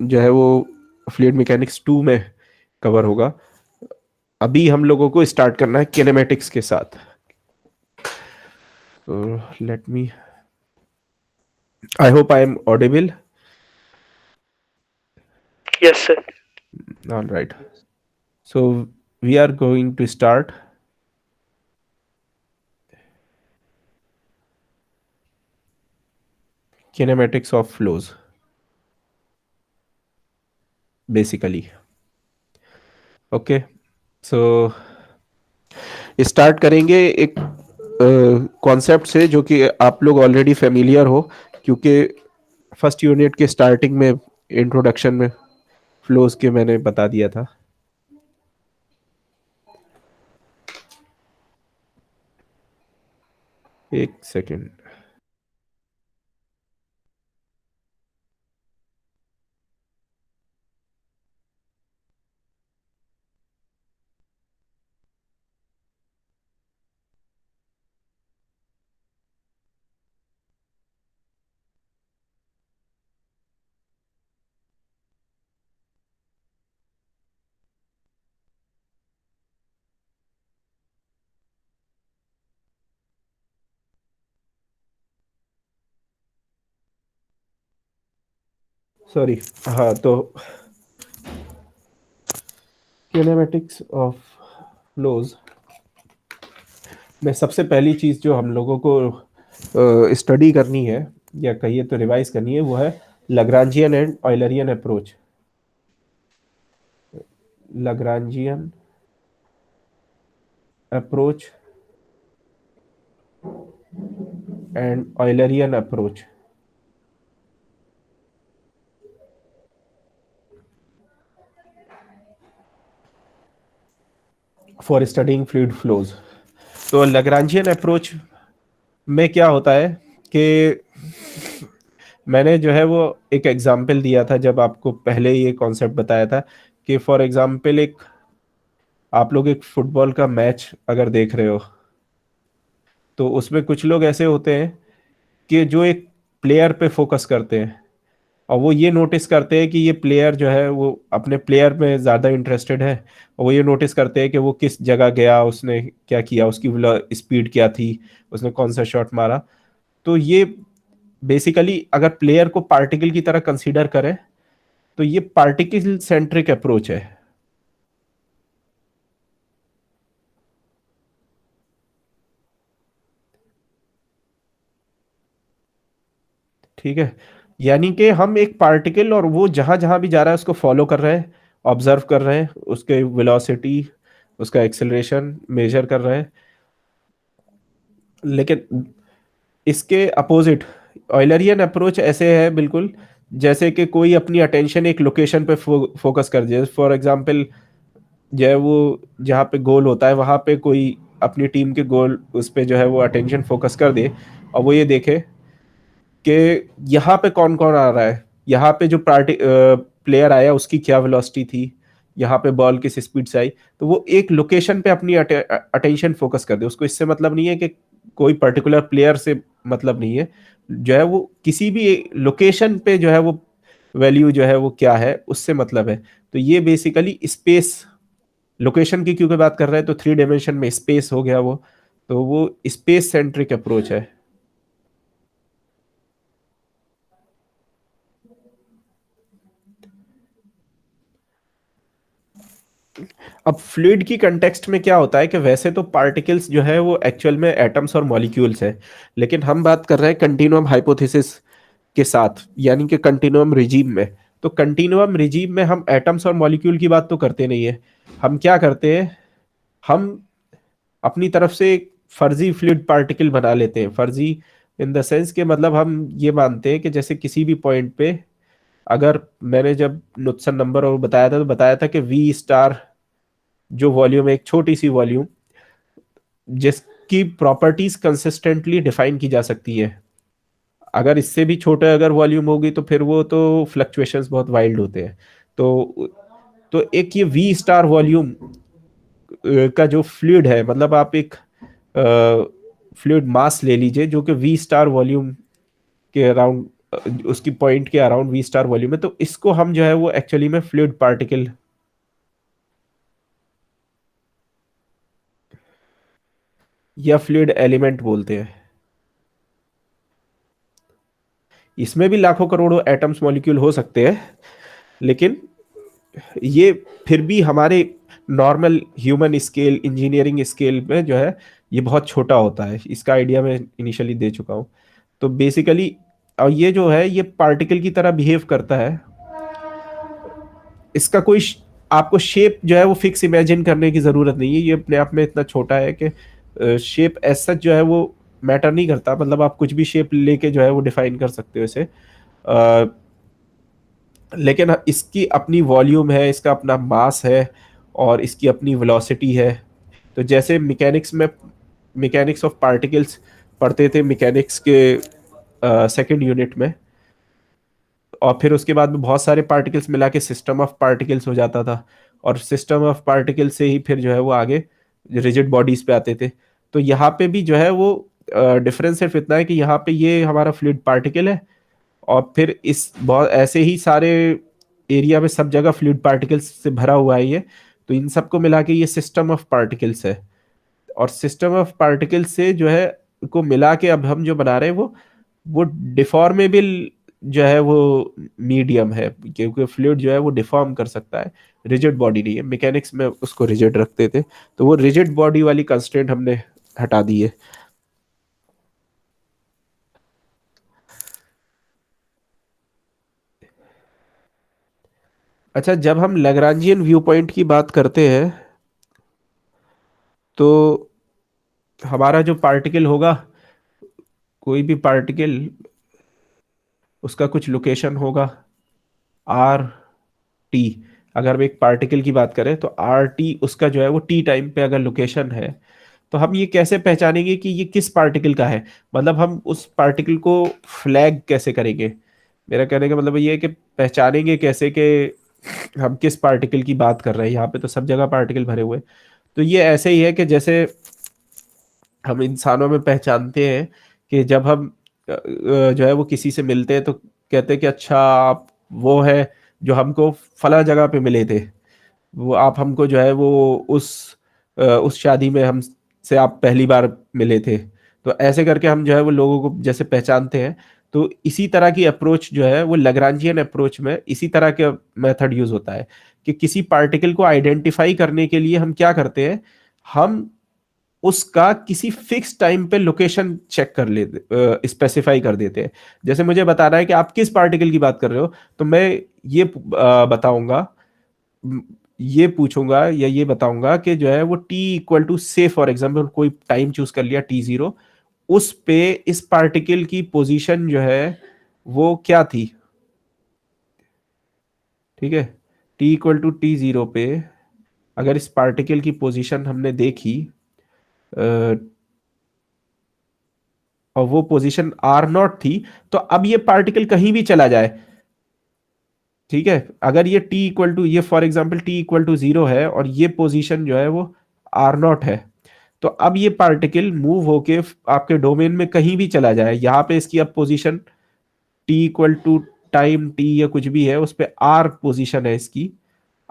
जो है वो फ्लूइड मैकेनिक्स 2 में कवर होगा। अभी हम लोगों को स्टार्ट करना है किनेमेटिक्स के साथ। तो let me, I hope I am audible. Yes, sir. All right, so we are going to start kinematics of flows basically. Okay, so start करेंगे एक कॉन्सेप्ट से जो कि आप लोग ऑलरेडी फेमिलियर हो, क्योंकि फर्स्ट यूनिट के स्टार्टिंग में इंट्रोडक्शन में फ्लोज के मैंने बता दिया था। एक सेकेंड। सॉरी। हाँ, तो किनेमेटिक्स ऑफ फ्लोज में सबसे पहली चीज जो हम लोगों को स्टडी करनी है, या कहिए तो रिवाइज करनी है, वो है Lagrangian and Eulerian approach. Lagrangian approach and Eulerian approach for studying fluid flows. तो लग्रांजियन अप्रोच में क्या होता है कि मैंने जो है वो एक एग्जाम्पल दिया था जब आपको पहले ये कॉन्सेप्ट बताया था कि फॉर एग्जाम्पल एक, आप लोग एक फुटबॉल का मैच अगर देख रहे हो, तो उसमें कुछ लोग ऐसे होते हैं कि जो एक प्लेयर पे फोकस करते हैं, और वो ये नोटिस करते हैं कि ये प्लेयर जो है वो अपने प्लेयर में ज़्यादा इंटरेस्टेड है, और वो ये नोटिस करते हैं कि वो किस जगह गया, उसने क्या किया, उसकी स्पीड क्या थी, उसने कौन सा शॉट मारा। तो ये बेसिकली अगर प्लेयर को पार्टिकल की तरह कंसीडर करें, तो ये पार्टिकल सेंट्रिक अप्रोच है। ठीक है, यानी कि हम एक पार्टिकल, और वो जहां जहां भी जा रहा है उसको फॉलो कर रहे हैं, ऑब्जर्व कर रहे हैं, उसके वेलोसिटी, उसका एक्सेलरेशन मेजर कर रहे हैं। लेकिन इसके अपोजिट ऑयलरियन अप्रोच ऐसे है बिल्कुल, जैसे कि कोई अपनी अटेंशन एक लोकेशन पे फोकस कर दे। फॉर एग्जांपल, जो है वो जहाँ पे गोल होता है वहां पे कोई अपनी टीम के गोल उस पे जो है वो अटेंशन फोकस कर दे, और वो ये देखे कि यहाँ पे कौन कौन आ रहा है, यहाँ पे जो पार्टी प्लेयर आया उसकी क्या वेलोसिटी थी, यहाँ पे बॉल किस स्पीड से आई। तो वो एक लोकेशन पे अपनी अटेंशन फोकस कर दे। उसको इससे मतलब नहीं है कि कोई पर्टिकुलर प्लेयर से मतलब नहीं है, जो है वो किसी भी लोकेशन पे जो है वो वैल्यू जो है वो क्या है उससे मतलब है। तो ये बेसिकली स्पेस, लोकेशन की क्योंकि बात कर रहे हैं तो 3 डायमेंशन में स्पेस हो गया वो, तो वो स्पेस सेंट्रिक अप्रोच है। अब फ्लूइड की कंटेक्स्ट में क्या होता है कि वैसे तो पार्टिकल्स जो है वो एक्चुअल में एटम्स और मॉलिक्यूल्स हैं, लेकिन हम बात कर रहे हैं कंटिन्यूअम हाइपोथेसिस के साथ, यानी कि कंटिन्यूअम रिजीम में। तो कंटिन्यूअम रिजीम में हम एटम्स और मॉलिक्यूल की बात तो करते नहीं है। हम क्या करते हैं, हम अपनी तरफ से एक फर्जी फ्लूइड पार्टिकल बना लेते हैं। फर्जी इन द सेंस के मतलब हम ये मानते हैं कि जैसे किसी भी पॉइंट पे, अगर मैंने जब नुत्सन नंबर और बताया था तो बताया था कि वी स्टार जो वॉल्यूम है, एक छोटी सी वॉल्यूम जिसकी प्रॉपर्टीज कंसिस्टेंटली डिफाइन की जा सकती है, अगर इससे भी छोटा अगर वॉल्यूम होगी तो फिर वो तो फ्लक्चुएशंस बहुत वाइल्ड होते हैं। तो एक ये वी स्टार वॉल्यूम का जो फ्लूइड है, मतलब आप एक फ्लूइड मास ले लीजिए जो कि वी स्टार वॉल्यूम के अराउंड उसकी पॉइंट के अराउंड वी स्टार वॉल्यूम है, तो इसको हम जो है वो एक्चुअली में फ्लूइड पार्टिकल या फ्लूइड एलिमेंट बोलते हैं। इसमें भी लाखों करोड़ों एटम्स मॉलिक्यूल हो सकते हैं, लेकिन ये फिर भी हमारे normal human scale, engineering scale में जो है ये बहुत छोटा होता है। इसका आइडिया मैं इनिशियली दे चुका हूँ। तो बेसिकली, और ये जो है ये पार्टिकल की तरह बिहेव करता है। इसका कोई आपको शेप जो है वो फिक्स इमेजिन करने की जरूरत नहीं है, ये अपने आप में इतना छोटा है कि शेप एज सच जो है वो मैटर नहीं करता। मतलब आप कुछ भी शेप लेके जो है वो डिफाइन कर सकते हो इसे। लेकिन इसकी अपनी वॉल्यूम है, इसका अपना मास है, और इसकी अपनी वेलोसिटी है। तो जैसे मैकेनिक्स में, मैकेनिक्स ऑफ पार्टिकल्स पढ़ते थे मैकेनिक्स के सेकंड यूनिट में, और फिर उसके बाद में बहुत सारे पार्टिकल्स मिला के सिस्टम ऑफ पार्टिकल्स हो जाता था, और सिस्टम ऑफ पार्टिकल्स से ही फिर जो है वो आगे रिजिड बॉडीज पे आते थे। तो यहाँ पे भी जो है वो डिफरेंस सिर्फ इतना है कि यहाँ पे ये हमारा फ्लूइड पार्टिकल है, और फिर इस बहुत ऐसे ही सारे एरिया में सब जगह फ्लूइड पार्टिकल्स से भरा हुआ है ये। तो इन सबको मिला के ये सिस्टम ऑफ पार्टिकल्स है। और सिस्टम ऑफ पार्टिकल्स से जो है को मिला के अब हम जो बना रहे हैं वो डिफॉर्मेबल जो है वो मीडियम है, क्योंकि फ्लूइड जो है वो डिफॉर्म कर सकता है, रिजिड बॉडी नहीं है। मैकेनिक्स में उसको रिजिड रखते थे, तो वो रिजिड बॉडी वाली कंस्ट्रेंट हमने हटा दी है। अच्छा, जब हम लैग्रांजियन व्यू पॉइंट की बात करते हैं, तो हमारा जो पार्टिकल होगा, कोई भी पार्टिकल, उसका कुछ लोकेशन होगा आर टी। अगर हम एक पार्टिकल की बात करें तो आर टी उसका जो है वो टी टाइम पे अगर लोकेशन है, तो हम ये कैसे पहचानेंगे कि ये किस पार्टिकल का है? मतलब हम उस पार्टिकल को फ्लैग कैसे करेंगे? मेरा कहने का मतलब ये है कि पहचानेंगे कैसे कि हम किस पार्टिकल की बात कर रहे हैं। यहाँ पे तो सब जगह पार्टिकल भरे हुए हैं। तो ये ऐसे ही है कि जैसे हम इंसानों में पहचानते हैं कि जब हम जो है वो किसी से मिलते हैं तो कहते हैं कि अच्छा आप वो है जो हमको फला जगह पे मिले थे, वो आप हमको जो है वो उस शादी में हम से आप पहली बार मिले थे। तो ऐसे करके हम जो है वो लोगों को जैसे पहचानते हैं। तो इसी तरह की अप्रोच जो है वो लैग्रांजियन अप्रोच में इसी तरह के मेथड यूज होता है कि किसी पार्टिकल को आइडेंटिफाई करने के लिए हम क्या करते हैं, हम उसका किसी फिक्स टाइम पे लोकेशन चेक कर लेते, स्पेसिफाई कर देते हैं। जैसे मुझे बताना है कि आप किस पार्टिकल की बात कर रहे हो, तो मैं ये बताऊंगा, म, ये पूछूंगा या ये बताऊंगा कि जो है वो टी इक्वल टू से फॉर एग्जाम्पल कोई टाइम चूज कर लिया T0, उस पे इस पार्टिकल की पोजीशन जो है वो क्या थी। ठीक है, T = T0 पे अगर इस पार्टिकल की पोजीशन हमने देखी, और वो पोजीशन R0 थी, तो अब ये पार्टिकल कहीं भी चला जाए, ठीक है, अगर ये ये फॉर एग्जांपल T = 0 है और ये पोजीशन जो है वो R0 है, तो अब ये पार्टिकल मूव होके आपके डोमेन में कहीं भी चला जाए, यहाँ पे इसकी अब पोजीशन T = टाइम T या कुछ भी है उस पे R पोजीशन है इसकी,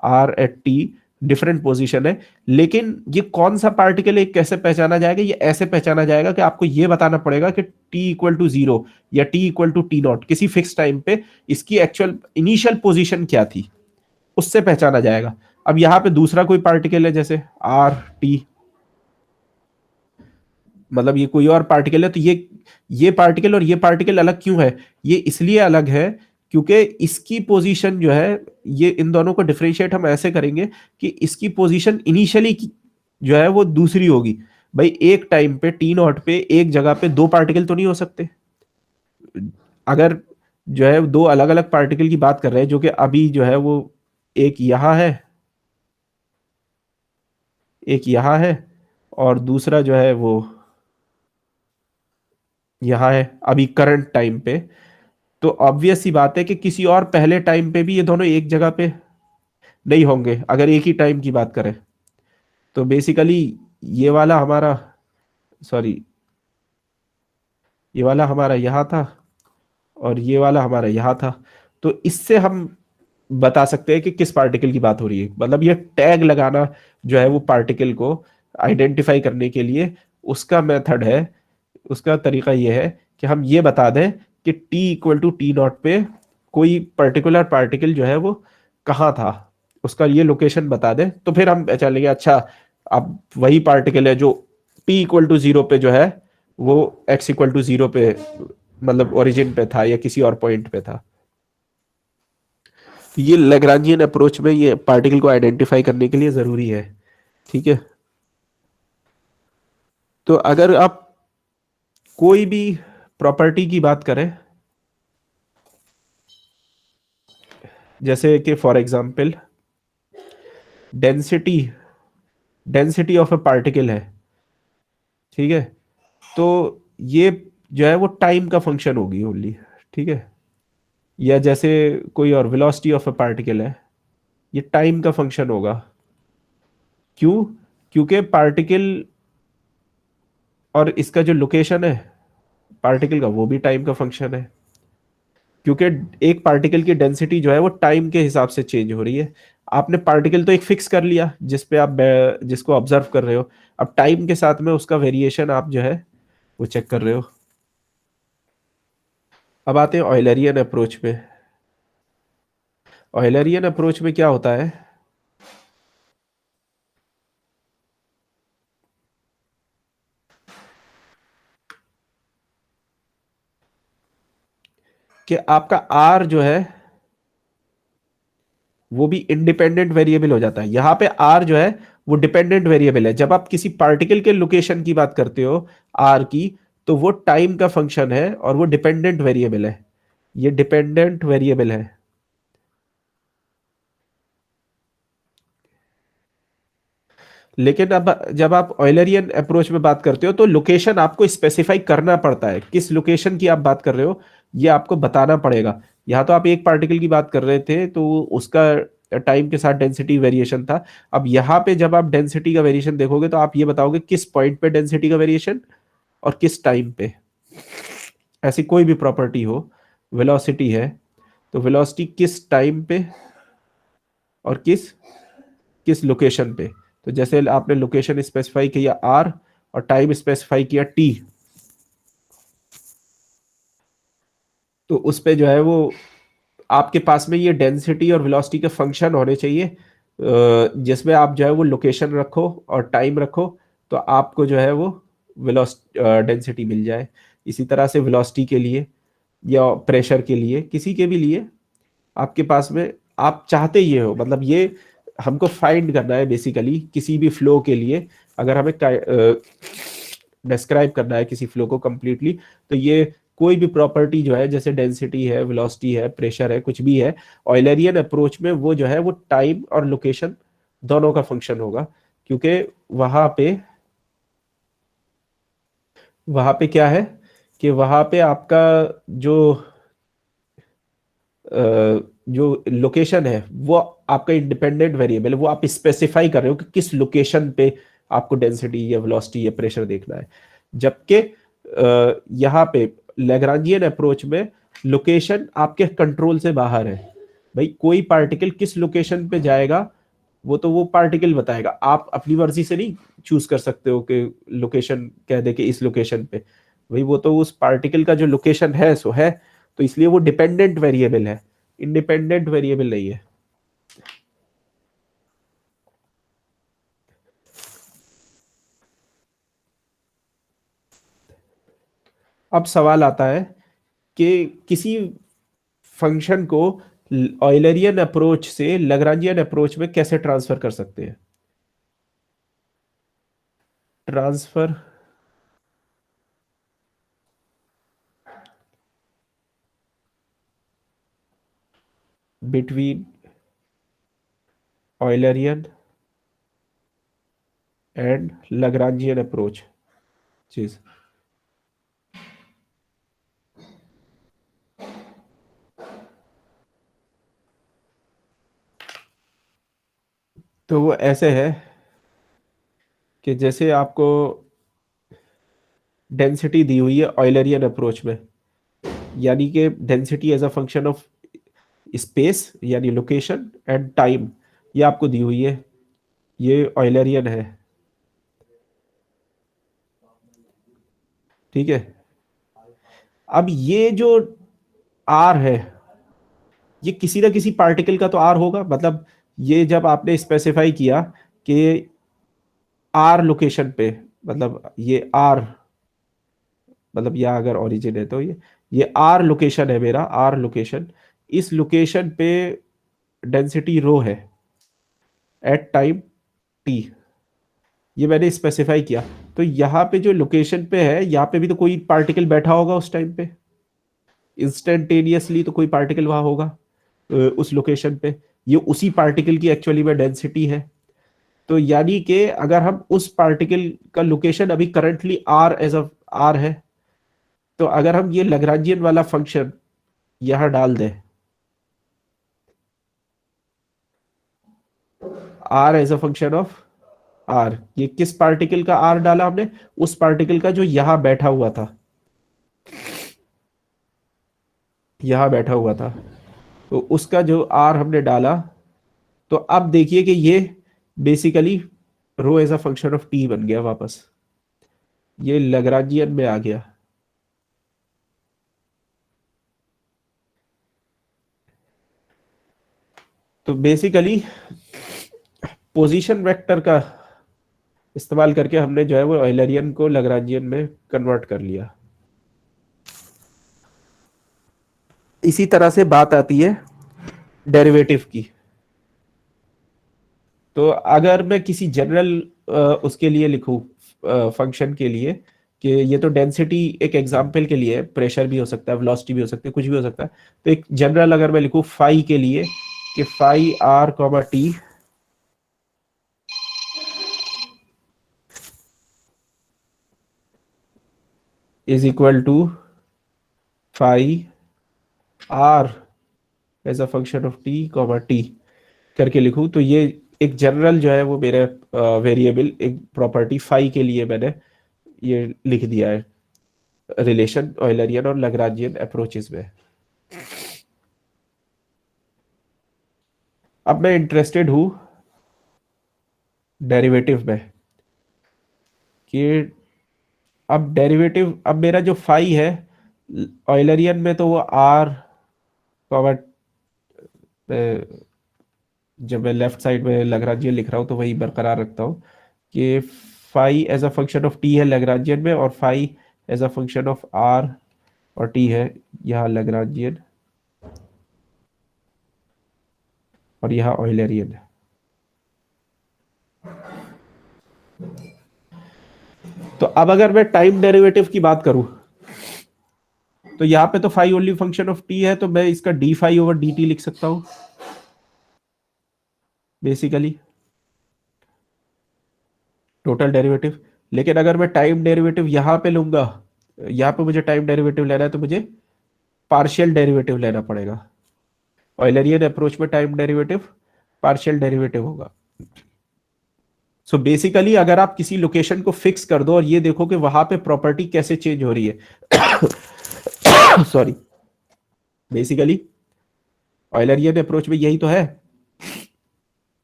R@T डिफरेंट पोजीशन है। लेकिन ये कौन सा पार्टिकल है, कैसे पहचाना जाएगा? ये ऐसे पहचाना जाएगा कि आपको ये बताना पड़ेगा कि T = 0 या T = T0 किसी फिक्स टाइम पे इसकी एक्चुअल इनिशियल पोजीशन क्या थी, उससे पहचाना जाएगा। अब यहाँ पे दूसरा कोई पार्टिकल है जैसे R T, मतलब ये कोई और पार्टिकल है, तो ये पार्टिकल और ये पार्टिकल अलग क्यों है? ये इसलिए अलग है क्योंकि इसकी पोजीशन जो है, ये इन दोनों को डिफरेंशिएट हम ऐसे करेंगे कि इसकी पोजीशन इनिशियली जो है वो दूसरी होगी। भाई एक टाइम पे T0 पे एक जगह पे दो पार्टिकल तो नहीं हो सकते। अगर जो है दो अलग अलग पार्टिकल की बात कर रहे हैं, जो कि अभी जो है वो एक यहाँ है, एक यहाँ है, और दूसरा जो है वो यहाँ है अभी करंट टाइम पे, तो ऑब्वियस सी बात है कि किसी और पहले टाइम पे भी ये दोनों एक जगह पे नहीं होंगे अगर एक ही टाइम की बात करें। तो बेसिकली ये वाला हमारा, सॉरी, ये वाला हमारा यहाँ था, और ये वाला हमारा यहाँ था। तो इससे हम बता सकते हैं कि किस पार्टिकल की बात हो रही है। मतलब ये टैग लगाना जो है वो पार्टिकल को आइडेंटिफाई करने के लिए उसका मेथड है, उसका तरीका ये है कि हम ये बता दें कि T equal to T nought पे कोई पर्टिकुलर पार्टिकल जो है वो कहाँ था, उसका ये लोकेशन बता दें, तो फिर हम चलेंगे अच्छा अब वही पार्टिकल है जो टी इक्वल टू जीरो पे जो है वो एक्स इक्वल टू जीरो पे मतलब ओरिजिन पे था या किसी और पॉइंट पे था। ये लैग्रांजियन अप्रोच में ये पार्टिकल को आइडेंटिफाई करने के लिए जरूरी है। ठीक है। तो अगर आप कोई भी प्रॉपर्टी की बात करें, जैसे कि for example density density of a particle है, ठीक है, तो ये जो है वो टाइम का फंक्शन होगी ओनली। ठीक है। या जैसे कोई और वेलोसिटी ऑफ अ पार्टिकल है, ये टाइम का फंक्शन होगा। क्यों? क्योंकि पार्टिकल और इसका जो लोकेशन है पार्टिकल का वो भी टाइम का फंक्शन है, क्योंकि एक पार्टिकल की डेंसिटी जो है वो टाइम के हिसाब से चेंज हो रही है। आपने पार्टिकल तो एक फिक्स कर लिया जिस पे आप जिसको ऑब्जर्व कर रहे हो, अब टाइम के साथ में उसका वेरिएशन आप जो है वो चेक कर रहे हो। अब आते हैं ऑयलरियन अप्रोच पे। ऑयलरियन अप्रोच में क्या होता है कि आपका आर जो है वो भी इंडिपेंडेंट वेरिएबल हो जाता है। यहां पे आर जो है वो डिपेंडेंट वेरिएबल है। जब आप किसी पार्टिकल के लोकेशन की बात करते हो आर की, तो वो टाइम का फंक्शन है और वो डिपेंडेंट वेरिएबल है। ये डिपेंडेंट वेरिएबल है। लेकिन अब जब आप ऑयलरियन अप्रोच में बात करते हो तो लोकेशन आपको स्पेसिफाई करना पड़ता है। किस लोकेशन की आप बात कर रहे हो ये आपको बताना पड़ेगा। यहाँ तो आप एक पार्टिकल की बात कर रहे थे तो उसका टाइम के साथ डेंसिटी वेरिएशन था। अब यहाँ पे जब आप डेंसिटी का वेरिएशन देखोगे तो आप ये बताओगे किस पॉइंट पे डेंसिटी का वेरिएशन और किस टाइम पे। ऐसी कोई भी प्रॉपर्टी हो, वेलोसिटी है तो वेलोसिटी किस टाइम पे और किस किस लोकेशन पे। तो जैसे आपने लोकेशन स्पेसिफाई किया आर और टाइम स्पेसिफाई किया टी, तो उस पे जो है वो आपके पास में ये डेंसिटी और वेलोसिटी के फंक्शन होने चाहिए, जिसमें आप जो है वो लोकेशन रखो और टाइम रखो, तो आपको जो है वो वेलोसिटी डेंसिटी मिल जाए। इसी तरह से वेलोसिटी के लिए या प्रेशर के लिए किसी के भी लिए आपके पास में आप चाहते ये हो, मतलब ये हमको फाइंड करना है बेसिकली किसी भी फ्लो के लिए। अगर हमें डिस्क्राइब करना है किसी फ्लो को कंप्लीटली, तो ये कोई भी प्रॉपर्टी जो है जैसे डेंसिटी है, वेलोसिटी है, प्रेशर है, कुछ भी है, ऑयलरियन अप्रोच में वो जो है वो टाइम और लोकेशन दोनों का फंक्शन होगा। क्योंकि वहां पे वहां पे क्या है कि वहां पे आपका जो जो लोकेशन है वो आपका इंडिपेंडेंट वेरिएबल है। वो आप स्पेसिफाई कर रहे हो कि किस लोकेशन पे आपको डेंसिटी या वेलोसिटी या प्रेशर देखना है। जबकि यहाँ पे लैग्रांजियन अप्रोच में लोकेशन आपके कंट्रोल से बाहर है। भाई कोई पार्टिकल किस लोकेशन पे जाएगा वो तो वो पार्टिकल बताएगा, आप अपनी मर्जी से नहीं चूज कर सकते हो कि लोकेशन कह दे कि इस लोकेशन पे। भाई वो तो उस पार्टिकल का जो लोकेशन है सो है, तो इसलिए वो डिपेंडेंट वेरिएबल है, इंडिपेंडेंट वेरिएबल नहीं है। अब सवाल आता है कि किसी फंक्शन को ऑयलरियन अप्रोच से लैग्रांजियन अप्रोच में कैसे ट्रांसफर कर सकते हैं। Transfer between Eulerian and Lagrangian approach चीज। तो वो ऐसे है कि जैसे आपको डेंसिटी दी हुई है ऑयलरियन अप्रोच में, यानी कि density as a function of space यानी लोकेशन एंड टाइम, ये आपको दी हुई है, ये ऑयलरियन है। ठीक है, अब ये जो आर है, ये किसी ना किसी पार्टिकल का तो आर होगा, मतलब ये जब आपने स्पेसिफाई किया कि आर लोकेशन पे, मतलब ये आर, मतलब यह अगर ओरिजिन है तो ये आर लोकेशन है, मेरा आर लोकेशन, इस लोकेशन पे डेंसिटी रो है एट टाइम टी, ये मैंने स्पेसिफाई किया। तो यहाँ पे जो लोकेशन पे है, यहाँ पे भी तो कोई पार्टिकल बैठा होगा उस टाइम पे, इंस्टेंटेनियसली तो कोई पार्टिकल वहां होगा उस लोकेशन पे, ये उसी पार्टिकल की एक्चुअली में डेंसिटी है। तो यानी कि अगर हम उस पार्टिकल का लोकेशन अभी currently R as a R है, तो अगर हम ये लैग्रांजियन वाला फंक्शन यहां डाल दें, R as a function of R, ये किस पार्टिकल का आर डाला हमने, उस पार्टिकल का जो यहां बैठा हुआ था, यहां बैठा हुआ था, तो उसका जो आर हमने डाला, तो अब देखिए कि ये basically rho as a function of T बन गया वापस, ये लैग्रांजियन में आ गया। तो बेसिकली पोजीशन वेक्टर का इस्तेमाल करके हमने जो है वो ऑयलरियन को लैग्रांजियन में कन्वर्ट कर लिया। इसी तरह से बात आती है डेरिवेटिव की। तो अगर मैं किसी जनरल उसके लिए लिखूं, फंक्शन के लिए, कि ये तो डेंसिटी एक एग्जांपल के लिए है, प्रेशर भी हो सकता है, वेलोसिटी भी हो सकती है, कुछ भी हो सकता है, तो एक जनरल अगर मैं लिखूं फाई के लिए कि phi R comma T is equal to phi R as a function of T comma T करके लिखूं, तो ये एक जनरल जो है वो मेरे वेरिएबल एक प्रॉपर्टी फाई के लिए मैंने ये लिख दिया है रिलेशन ऑयलरियन और लैग्रांजियन अप्रोचेस में। अब मैं इंटरेस्टेड हूं डेरिवेटिव में, कि अब डेरिवेटिव, अब मेरा जो फाई है ऑयलरियन में, तो वो आर कॉमा, जब मैं लेफ्ट साइड में लैग्रांजियन लिख रहा हूँ तो वही बरकरार रखता हूँ कि phi as a function of T है लैग्रांजियन में, और phi as a function of R और टी है यहाँ लैग्रांजियन, और यहाँ ऑयलरियन है। तो अब अगर मैं टाइम डेरिवेटिव की बात करूं, तो यहाँ पे तो phi only function of T है, तो मैं इसका D phi over D T लिख सकता हूं बेसिकली, टोटल डेरिवेटिव। लेकिन अगर मैं टाइम डेरिवेटिव यहाँ पे लूंगा, यहाँ पे मुझे टाइम डेरिवेटिव लेना है, तो मुझे पार्शियल डेरिवेटिव लेना पड़ेगा। ऑयलरियन अप्रोच में टाइम डेरिवेटिव पार्शियल डेरिवेटिव होगा। सो बेसिकली अगर आप किसी लोकेशन को फिक्स कर दो और ये देखो कि वहां पे प्रॉपर्टी कैसे चेंज हो रही है सॉरी, बेसिकली ऑयलरियन अप्रोच में यही तो है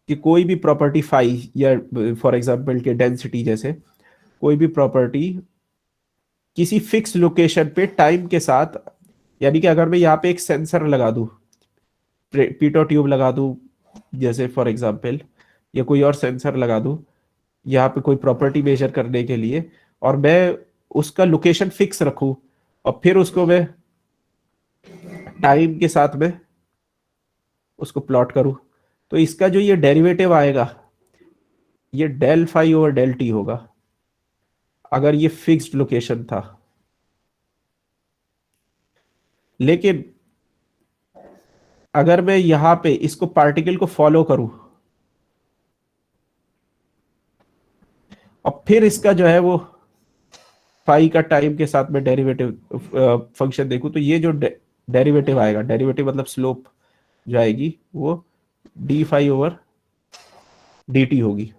कि कोई भी प्रॉपर्टी फाई, या फॉर एग्जांपल के डेंसिटी जैसे कोई भी प्रॉपर्टी किसी फिक्स लोकेशन पे टाइम के साथ, यानी कि अगर मैं यहाँ पे एक सेंसर लगा दूं, पीटो ट्यूब लगा दूं जैसे फॉर एग्जांपल, या कोई और सेंसर लगा दूं यहाँ पे कोई प्रॉपर्टी मेजर करने के लिए, और मैं उसका लोकेशन फिक्स रखूं, और फिर उसको मैं टाइम के साथ में उसको प्लॉट करूं, तो इसका जो ये डेरिवेटिव आएगा, ये del phi over del T होगा अगर ये फिक्स्ड लोकेशन था। लेकिन अगर मैं यहां पे इसको पार्टिकल को फॉलो करूं और फिर इसका जो है वो फाई का टाइम के साथ में डेरिवेटिव फंक्शन देखूं, तो ये जो डेरिवेटिव आएगा, डेरिवेटिव मतलब स्लोप जो आएगी वो D phi over D T होगी।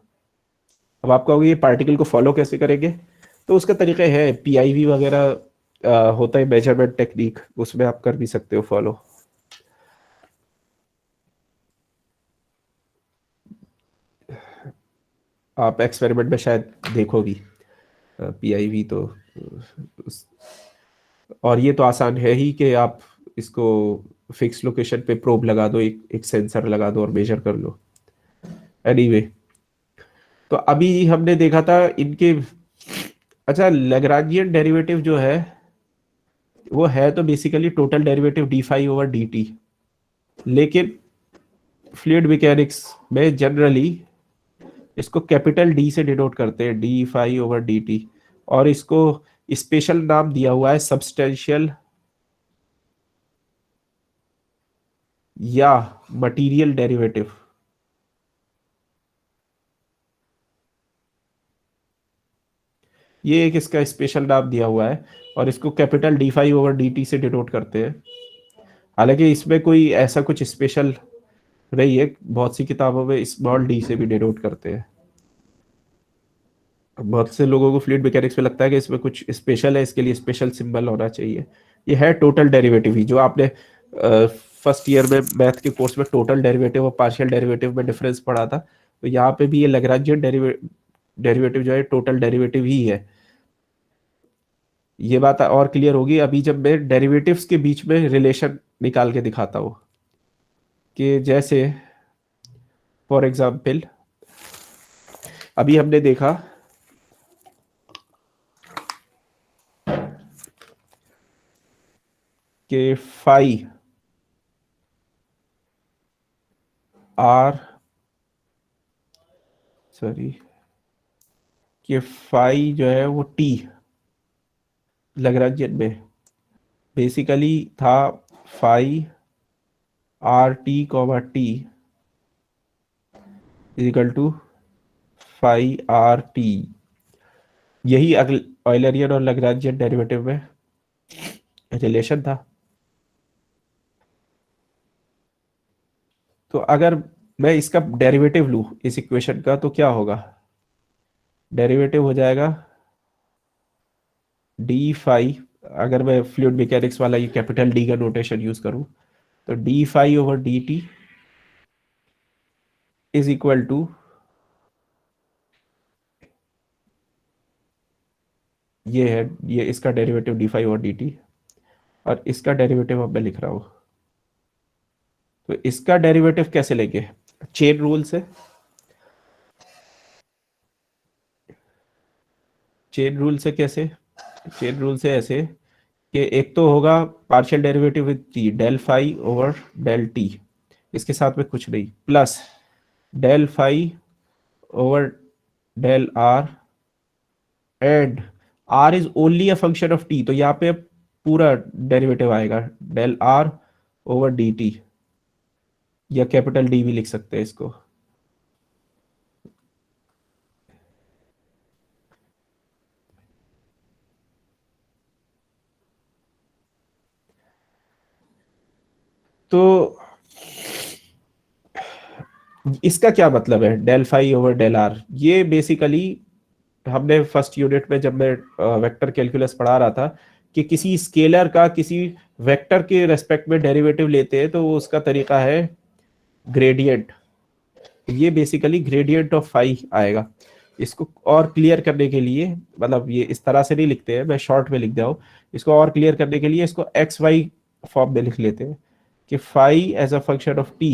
अब आप कहोगे ये पार्टिकल को फॉलो कैसे करेंगे, तो उसका तरीका है पीआईवी वगैरह होता है मेजरमेंट टेक्निक, उसमें आप कर भी सकते हो फॉलो। आप एक्सपेरिमेंट में शायद देखो भी पीआईवी तो उस, और ये तो आसान है ही कि आप इसको फिक्स लोकेशन पे प्रोब लगा दो, एक सेंसर लगा दो और मेजर कर लो। एनीवे तो अभी हमने देखा था इनके, अच्छा लैग्रांजियन डेरिवेटिव जो है वो है तो basically total derivative D phi over D T, लेकिन फ्लूइड मैकेनिक्स में जनरली इसको कैपिटल डी से डिनोट करते हैं, D phi over D T, और इसको स्पेशल नाम दिया हुआ है सब्सटेंशियल या मटेरियल डेरिवेटिव। ये एक इसका स्पेशल नाम दिया हुआ है और इसको capital D phi over D T से डिनोट करते हैं। हालांकि इसमें कोई ऐसा कुछ स्पेशल नहीं है, बहुत सी किताबों में स्मॉल डी से भी डिनोट करते हैं। बहुत से लोगों को फ्लूइड मैकेनिक्स में लगता है कि इसमें कुछ स्पेशल है, इसके लिए स्पेशल सिंबल होना चाहिए। ये है टोटल डेरिवेटिव ही, जो आपने फर्स्ट ईयर में मैथ के कोर्स में टोटल डेरिवेटिव और पार्शियल डेरिवेटिव में डिफरेंस पढ़ा था, तो यहाँ पे भी ये लैग्रांजियन डेरिवेटिव जो है टोटल डेरिवेटिव ही है। ये बात और क्लियर होगी अभी जब मैं डेरिवेटिव्स के बीच में रिलेशन निकाल के दिखाता हूँ, कि जैसे फॉर एग्जाम्पल अभी हमने देखा कि फाई आर सॉरी कि फाई जो है वो टी लैग्रांजियन में बेसिकली था phi R T comma T is equal to phi R T. यही ऑयलरियन और लैग्रांजियन डेरिवेटिव में रिलेशन था। तो अगर मैं इसका डेरिवेटिव लूं इस इक्वेशन का तो क्या होगा, डेरिवेटिव हो जाएगा डी फाई, अगर मैं फ्लूइड मैकेनिक्स वाला ये कैपिटल डी का नोटेशन यूज करूं तो D phi over D T is equal to, ये है, ये इसका derivative D phi over D T, और इसका डेरिवेटिव अब मैं लिख रहा हूं। तो इसका डेरिवेटिव कैसे लेंगे, चेन रूल से। चेन रूल से कैसे, चेन रूल से ऐसे कि एक तो होगा partial derivative with T, del phi over del T, इसके साथ में कुछ नहीं, plus del phi over del R, and R is only a function of T, तो यहाँ पे पूरा डेरिवेटिव आएगा del R over D T, या कैपिटल डी भी लिख सकते हैं इसको। तो इसका क्या मतलब है del phi over del R, ये बेसिकली हमने फर्स्ट यूनिट में जब मैं वेक्टर कैलकुलस पढ़ा रहा था कि किसी स्केलर का किसी वेक्टर के रेस्पेक्ट में डेरिवेटिव लेते हैं तो वो उसका तरीका है ग्रेडियंट। ये बेसिकली ग्रेडियंट ऑफ फाई आएगा। इसको और क्लियर करने के लिए, मतलब ये इस तरह से नहीं लिखते हैं, मैं शॉर्ट में लिख दिया हूँ, इसको और क्लियर करने के लिए इसको एक्स वाई फॉर्म में लिख लेते हैं कि phi as a function of T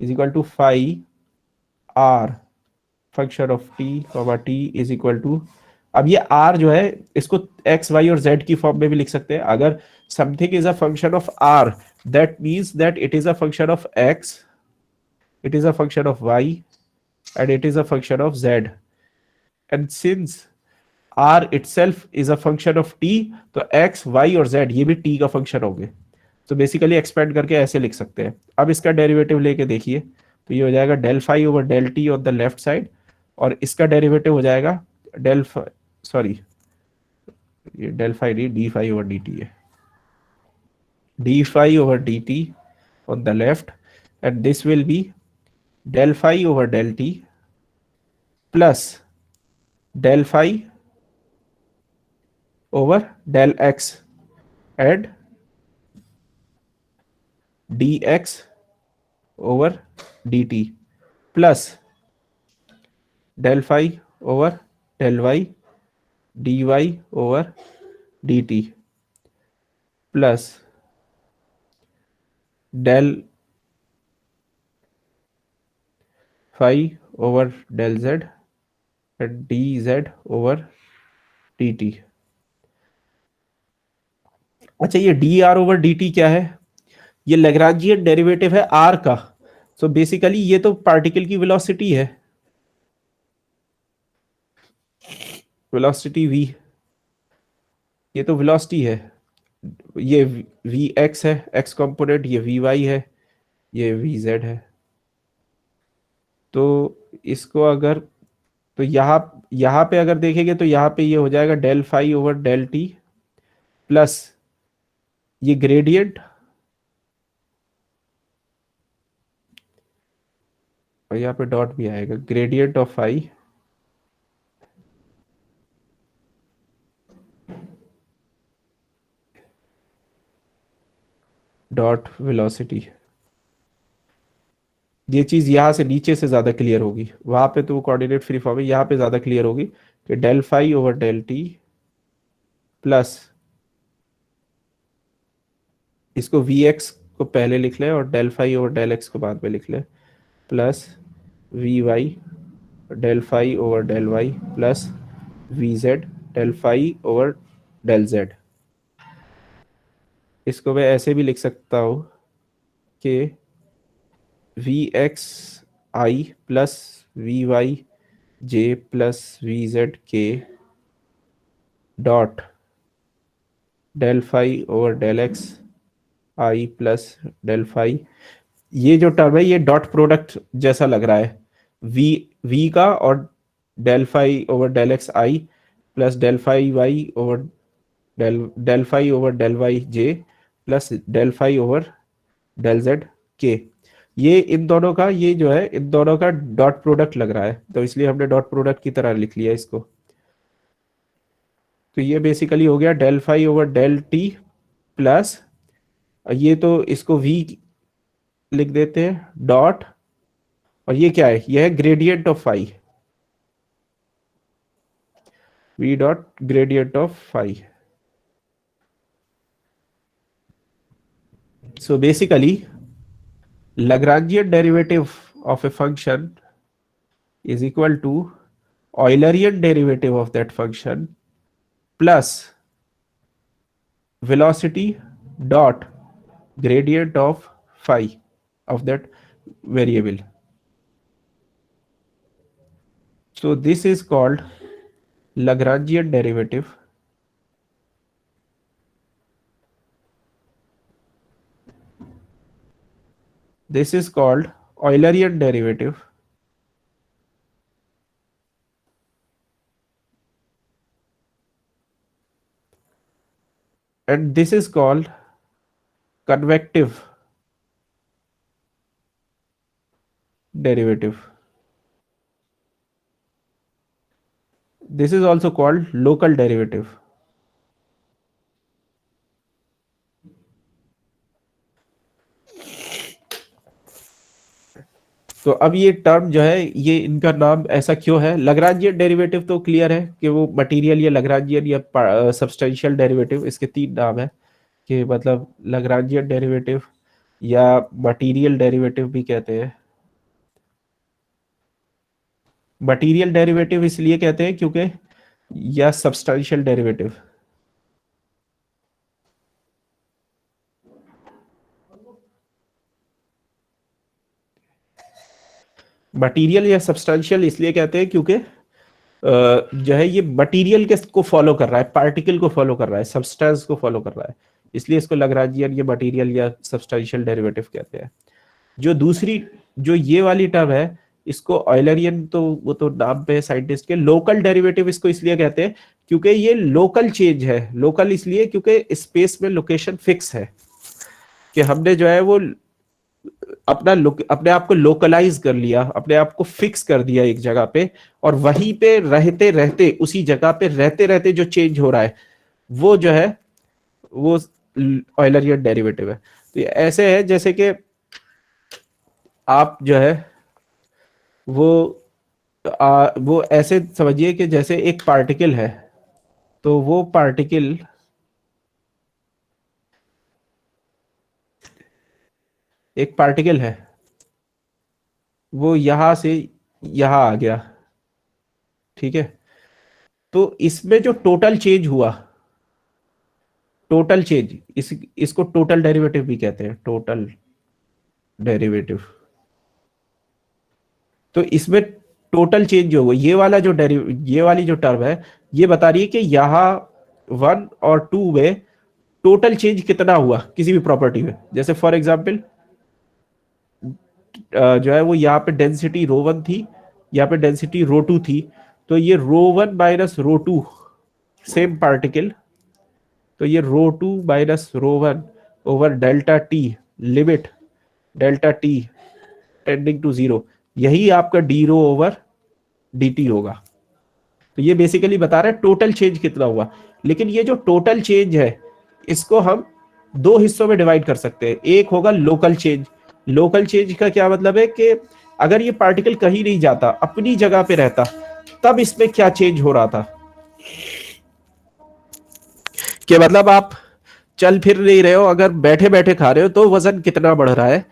is equal to phi R function of T comma T is equal to, अब ये आर जो है इसको एक्स वाई और जेड की फॉर्म में भी लिख सकते हैं। अगर something is a function of R that means that it is a function of X, it is a function of y, and it is a function of z, and since r itself is a function of t, तो x y और z ये भी t का function होंगे। तो basically expand करके ऐसे लिख सकते हैं। अब इसका डेरिवेटिव लेके देखिए तो ये हो जाएगा del phi over del t on the left side, और इसका डेरिवेटिव हो जाएगा डेल सॉरी ये डेल फाई नहीं, d phi over D t है, d phi over D t on the left, and this will be del phi over del t plus del phi over del x add D x over D T plus del phi over del Y D Y over D T plus del phi over del Z D Z over D T. अच्छा, ये D R over D T क्या है? ये Lagrangian derivative है are का। So basically ये तो particle की वेलोसिटी है, वेलोसिटी वी, ये तो वेलोसिटी है। ये वी एक्स है, एक्स कंपोनेंट, ये वी वाई है, ये वी जेड है। तो इसको अगर, तो यहाँ पे अगर देखेंगे तो यहाँ पे ये हो जाएगा del phi over del T plus ये ग्रेडियंट, और यहाँ पे डॉट भी आएगा, gradient of phi dot velocity. ये चीज यहाँ से नीचे से ज्यादा क्लियर होगी, वहां पे तो वो कोऑर्डिनेट फ्री फॉर्म है, यहाँ पे ज्यादा क्लियर होगी कि del phi over del T plus, इसको वी एक्स को पहले लिख लें और del phi over del x को बाद में लिख लें, plus we Y del phi over del Y plus V Z del phi over del z. इसको मैं ऐसे भी लिख सकता हूं कि we x I plus we Y J plus V Z के dot del phi over del x आई plus del phi. ये जो टर्म है ये डॉट प्रोडक्ट जैसा लग रहा है, वी वी का और del phi over del x आई plus del phi y over del phi over del y जे plus del phi over del z k. ये इन दोनों का, ये जो है इन दोनों का डॉट प्रोडक्ट लग रहा है, तो इसलिए हमने डॉट प्रोडक्ट की तरह लिख लिया इसको। तो ये बेसिकली हो गया del phi over del T plus, ये तो इसको वी लिख देते हैं डॉट, और ये क्या है? ये है gradient of phi, V dot gradient of phi. So basically Lagrangian derivative of a function is equal to Eulerian derivative of that function plus velocity dot gradient of phi of that variable. So this is called Lagrangian derivative. This is called Eulerian derivative. And this is called convective derivative. This is also called local derivative. तो अब ये term जो है, ये इनका नाम ऐसा क्यों है? लग्रांजियन डेरिवेटिव तो क्लियर है कि वो मटेरियल या लग्रांजियन या सब्सटेंशियल डेरिवेटिव, इसके तीन नाम है कि मतलब लग्रांजियन डेरिवेटिव या मटेरियल डेरिवेटिव भी कहते हैं। मटेरियल डेरिवेटिव इसलिए कहते हैं क्योंकि, या सब्सटेंशियल डेरिवेटिव, मटेरियल या सब्सटेंशियल इसलिए कहते हैं क्योंकि जो है ये मटेरियल के को फॉलो कर रहा है, पार्टिकल को फॉलो कर रहा है, सब्सटेंस को फॉलो कर रहा है, इसलिए इसको लग्रांजियन या मटेरियल या सब्सटेंशियल डेरिवेटिव कहते हैं। जो दूसरी, जो ये वाली टर्म है, इसको ऑयलरियन, तो वो तो नाम पे साइंटिस्ट के, लोकल डेरिवेटिव इसको इसलिए कहते हैं क्योंकि ये लोकल चेंज है। लोकल इसलिए क्योंकि स्पेस में लोकेशन फिक्स है, कि हमने जो है वो अपने आप को लोकलाइज कर लिया, अपने आप को फिक्स कर दिया एक जगह पे, और वहीं पे रहते रहते, उसी जगह पे रहते रहते जो चेंज हो रहा है वो जो है वो ऑयलरियन डेरिवेटिव है। तो ये ऐसे है जैसे कि आप जो है वो वो ऐसे समझिए कि जैसे एक पार्टिकल है, तो वो पार्टिकल एक पार्टिकल है, वो यहां से यहां आ गया, ठीक है। तो इसमें जो टोटल चेंज हुआ, टोटल चेंज, इसको टोटल डेरिवेटिव भी कहते हैं, टोटल डेरिवेटिव। तो इसमें टोटल चेंज जो हुआ, ये वाली जो टर्म है, ये बता रही है कि यहाँ 1 और 2 में टोटल चेंज कितना हुआ किसी भी प्रॉपर्टी में। जैसे फॉर एग्जांपल जो है वो यहाँ पे डेंसिटी रो 1 थी, यहाँ पे डेंसिटी रो 2 थी, तो ये rho 1 minus rho 2 same particle, तो ये rho 2 minus rho 1 over delta T, limit delta T tending to 0, यही आपका D rho over D T होगा। तो ये बेसिकली बता रहा है टोटल चेंज कितना हुआ। लेकिन ये जो टोटल चेंज है, इसको हम दो हिस्सों में डिवाइड कर सकते हैं। एक होगा लोकल चेंज। लोकल चेंज का क्या मतलब है कि अगर ये पार्टिकल कहीं नहीं जाता, अपनी जगह पे रहता, तब इसमें क्या चेंज हो रहा था, कि मतलब आप चल फिर नहीं रहे हो, अगर बैठे बैठे खा रहे हो तो वजन कितना बढ़ रहा है,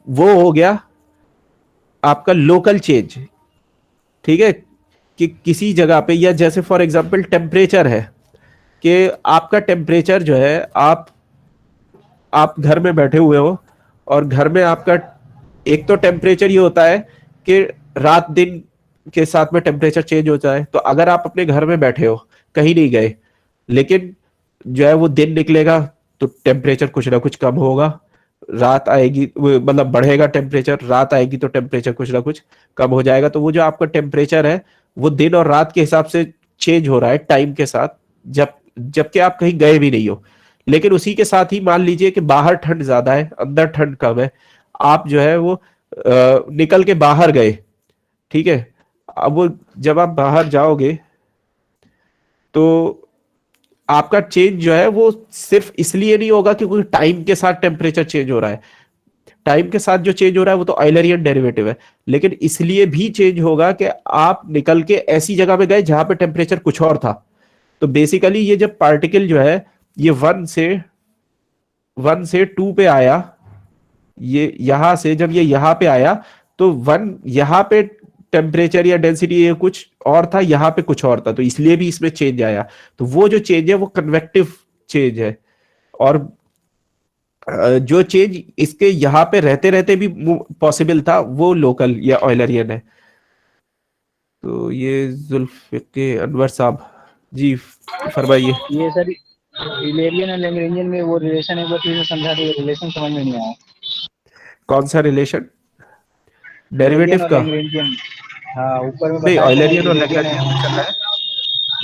वो हो गया आपका लोकल चेंज। ठीक है, कि किसी जगह पे, या जैसे फॉर एग्जांपल टेम्परेचर है, कि आपका टेम्परेचर जो है, आप घर में बैठे हुए हो, और घर में आपका एक तो टेम्परेचर ये होता है कि रात दिन के साथ में टेम्परेचर चेंज होता है। तो अगर आप अपने घर में बैठे हो, कहीं नहीं गए, लेकिन जो है वो दिन निकलेगा तो टेम्परेचर कुछ ना कुछ कम होगा, रात आएगी मतलब बढ़ेगा टेम्परेचर, रात आएगी तो टेम्परेचर कुछ ना कुछ कम हो जाएगा। तो वो जो आपका टेम्परेचर है, वो दिन और रात के हिसाब से चेंज हो रहा है टाइम के साथ, जबकि आप कहीं गए भी नहीं हो। लेकिन उसी के साथ ही मान लीजिए कि बाहर ठंड ज्यादा है, अंदर ठंड कम है, आप जो है वो निकल के बाहर गए, ठीक है। अब वो जब आप बाहर जाओगे, तो आपका चेंज जो है वो सिर्फ इसलिए नहीं होगा कि कोई टाइम के साथ टेम्परेचर चेंज हो रहा है। टाइम के साथ जो चेंज हो रहा है वो तो ऑयलरियन डेरिवेटिव है, लेकिन इसलिए भी चेंज होगा कि आप निकल के ऐसी जगह में गए जहां पे टेम्परेचर कुछ और था। तो बेसिकली ये जब पार्टिकल जो है ये 1 से 2 पे आया, ये यहां से जब ये यहां पे आया, तो 1 यहां पे टेम्परेचर या डेंसिटी ये कुछ और था, यहां पे कुछ और था, तो इसलिए भी इसमें चेंज आया। तो वो जो चेंज है वो कन्वेक्टिव चेंज है। और जो चेंज इसके यहाँ पे रहते रहते भी पॉसिबल था, वो लोकल या ऑयलरियन है। तो ये जुल्फिके अनवर साहब जी, फरमाइए। ये सर इलेरियन और लैग्रेंजियन में वो रिलेशन है, वो चीज समझा दो, रिलेशन समझ में नहीं आया। कौन सा रिलेशन, इलेरियन डेरिवेटिव और का? लैग्रेंजियन, हाँ ऊपर में नहीं, बताया था ना ऑयलरियन और इलेरियन लैग्रेंजियन में है। चल रहा है,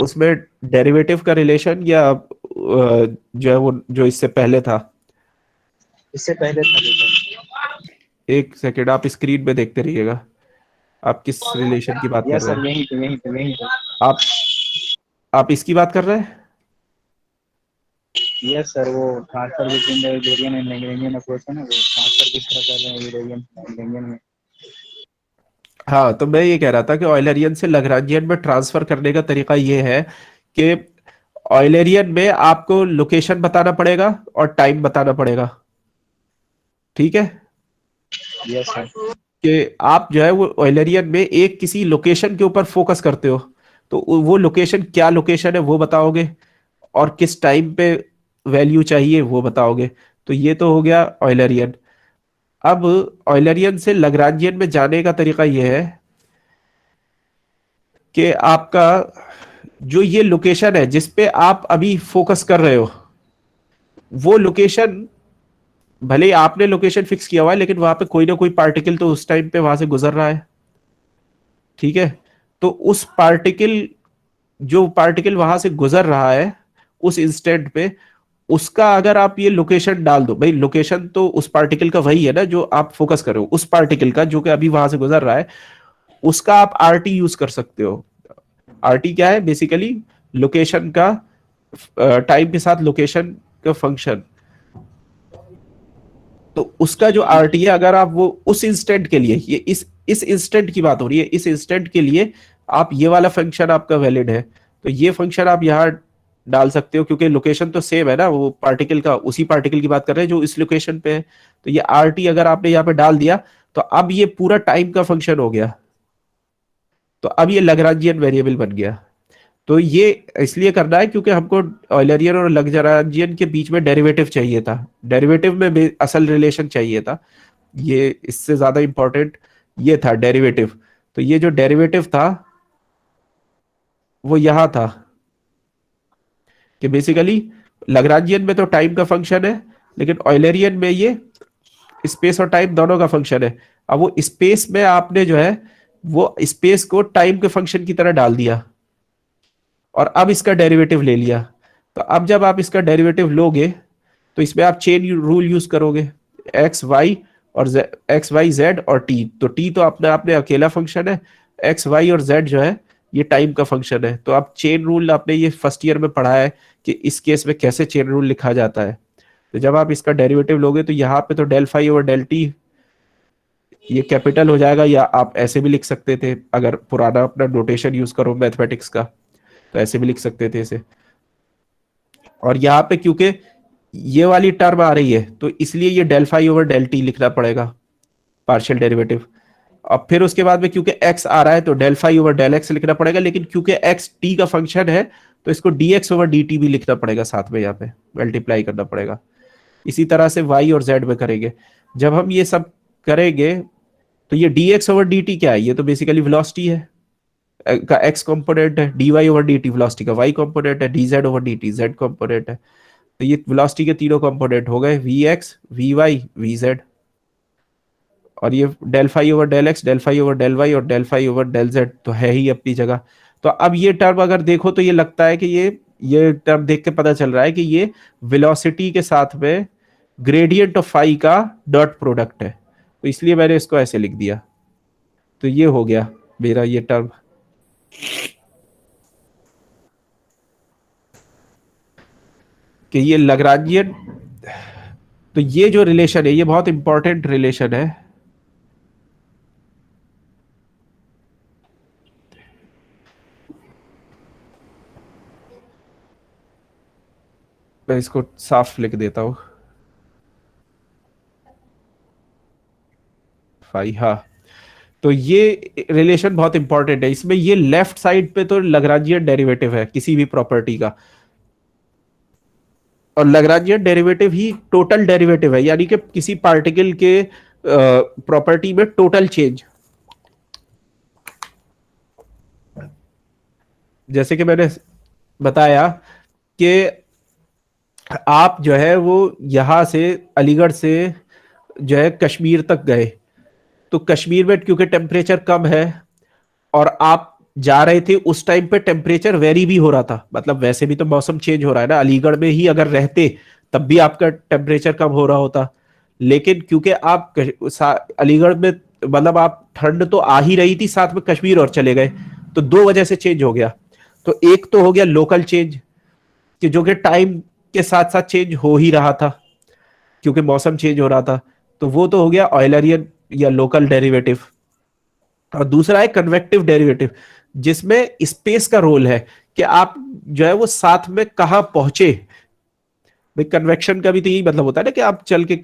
उसमें डेरिवेटिव का रिलेशन, या जो है वो जो इससे पहले था। इससे पहले था सर। एक सेकेंड, आप स्क्रीन पे देखते रहिएगा, आप किस रिलेशन की बात कर यस रहे सर, हैं? यहीं पे। आप आप इसकी बात कर रहे हैं? यस सर, वो transfer between the Eulerian and Lagrangian approach है ना, वो ट्रांसफर किस तरह कर रहे हैं इलेरियन लैग्रेंजियन में। हाँ, तो मैं ये कह रहा था कि ऑयलरियन से लैग्रांजियन में ट्रांसफर करने का तरीका ये है कि ऑयलरियन में आपको लोकेशन बताना पड़ेगा और टाइम बताना पड़ेगा, ठीक है। Yes sir. कि आप जो है वो ऑयलरियन में एक किसी लोकेशन के ऊपर फोकस करते हो, तो वो लोकेशन क्या लोकेशन है वो बताओगे, और किस टाइम पे वैल्यू चाहिए वो बताओगे। तो ये तो हो गया ऑयलरियन। अब ऑयलरियन से लैग्रांजियन में जाने का तरीका ये है कि आपका जो ये लोकेशन है जिस पे आप अभी फोकस कर रहे हो, वो लोकेशन, भले ही आपने लोकेशन फिक्स किया हुआ है, लेकिन वहां पे कोई ना कोई पार्टिकल तो उस टाइम पे वहां से गुजर रहा है, ठीक है। तो उस पार्टिकल, जो पार्टिकल वहां से गुजर रहा है उस इंस्टेंट पे, उसका अगर आप ये लोकेशन डाल दो, भाई लोकेशन तो उस पार्टिकल का वही है ना जो आप फोकस कर रहे हो, उस पार्टिकल का जो कि अभी वहां से गुजर रहा है, उसका आप आरटी यूज कर सकते हो। आरटी क्या है? बेसिकली लोकेशन का, टाइम के साथ लोकेशन का फंक्शन। तो उसका जो आरटी है, अगर आप वो उस इंस्टेंट के लिए, ये इस इंस्टेंट की बात हो रही है, इस इंस्टेंट के लिए आप ये वाला फंक्शन आपका वैलिड है, तो ये फंक्शन आप यहाँ डाल सकते हो, क्योंकि लोकेशन तो सेम है ना, वो पार्टिकल का, उसी पार्टिकल की बात कर रहे हैं जो इस लोकेशन पे है। तो ये आरटी अगर आपने यहाँ पे डाल दिया, तो अब ये पूरा टाइम का फंक्शन हो गया, तो अब ये लग्रांजियन वेरिएबल बन गया। तो ये इसलिए करना है क्योंकि हमको ऑयलरियन और लग्रांजियन के बीच में डेरिवेटिव चाहिए था, डेरिवेटिव में असल रिलेशन चाहिए था, ये इससे ज्यादा इंपॉर्टेंट ये था डेरिवेटिव। तो ये जो डेरिवेटिव था वो यहां था, कि बेसिकली लग्रांजियन में तो टाइम का फंक्शन है, लेकिन ऑयलरियन में ये स्पेस और टाइम दोनों का फंक्शन है। अब वो स्पेस में आपने जो है वो स्पेस को टाइम के फंक्शन की तरह डाल दिया, और अब इसका डेरिवेटिव ले लिया। तो अब जब आप इसका डेरिवेटिव लोगे, तो इसमें आप चेन रूल यूज करोगे, एक्स वाई और एक्स वाई जेड और टी। तो टी तो अपने आपने अकेला फंक्शन है, एक्स वाई और जेड जो है ये टाइम का फंक्शन है। तो आप चेन रूल आपने ये फर्स्ट ईयर में पढ़ा है कि इस केस में कैसे चेन रूल लिखा जाता है। तो जब आप इसका डेरिवेटिव लोगे, तो यहाँ पे तो del phi over del T ये कैपिटल हो जाएगा, या आप ऐसे भी लिख सकते थे, अगर पुराना अपना नोटेशन यूज करो मैथमेटिक्स का, तो ऐसे भी लिख सकते थे इसे। और यहाँ पे क्योंकि ये वाली टर्म आ रही है, तो इसलिए ये del phi over del T लिखना पड़ेगा, पार्शियल डेरिवेटिव। अब फिर उसके बाद में क्योंकि एक्स आ रहा है, तो del phi over del X लिखना पड़ेगा, लेकिन क्योंकि एक्स टी का फंक्शन है, तो इसको D x over D T भी लिखना पड़ेगा साथ में, यहाँ पे मल्टीप्लाई करना पड़ेगा। इसी तरह से वाई और जेड में करेंगे। जब हम ये सब करेंगे, तो ये d x over D T क्या है, ये तो बेसिकली वेलोसिटी है, का एक्स कंपोनेंट है, d Y over D t velocity का वाई कंपोनेंट है, d Z over D t z component है। तो ये वेलोसिटी के तीनों कंपोनेंट हो गए, v x v y v z. और ये del phi over del x, del phi over del y और del phi over del Z तो है ही अपनी जगह। तो अब ये टर्म अगर देखो, तो ये लगता है कि ये टर्म देख के पता चल रहा है कि ये वेलोसिटी के साथ में ग्रेडियंट ऑफ फाई का डॉट प्रोडक्ट है, तो इसलिए मैंने इसको ऐसे लिख दिया। तो ये हो गया मेरा ये टर्म, कि ये लग्रांजियन। तो ये जो रिलेशन है, ये बहुत इंपॉर्टेंट रिलेशन है। मैं इसको साफ लिख देता हूं, फाई, हाँ। तो ये रिलेशन बहुत इंपॉर्टेंट है, इसमें ये लेफ्ट साइड पे तो लग्रांजियन डेरिवेटिव है किसी भी प्रॉपर्टी का, और लग्रांजियन डेरिवेटिव ही टोटल डेरिवेटिव है, यानी कि किसी पार्टिकल के प्रॉपर्टी में टोटल चेंज। जैसे कि मैंने बताया कि आप जो है वो यहां से अलीगढ़ से जो है कश्मीर तक गए, तो कश्मीर में क्योंकि टेम्परेचर कम है, और आप जा रहे थे उस टाइम पे टेम्परेचर वेरी भी हो रहा था, मतलब वैसे भी तो मौसम चेंज हो रहा है ना, अलीगढ़ में ही अगर रहते तब भी आपका टेम्परेचर कम हो रहा होता। लेकिन क्योंकि आप अलीगढ़ में, मतलब आप ठंड तो आ ही रही थी, साथ में कश्मीर और चले गए, तो दो वजह से चेंज हो गया। तो एक तो हो गया लोकल चेंज, कि जो कि टाइम के साथ साथ चेंज हो ही रहा था, क्योंकि मौसम चेंज हो रहा था। तो वो तो हो गया ऑयलरियन या लोकल डेरिवेटिव। और दूसरा है कन्वेक्टिव डेरिवेटिव, जिसमें स्पेस का रोल है, कि आप जो है वो साथ में कहां पहुंचे। भाई कन्वेक्शन का भी तो यही मतलब होता है ना, कि आप चल के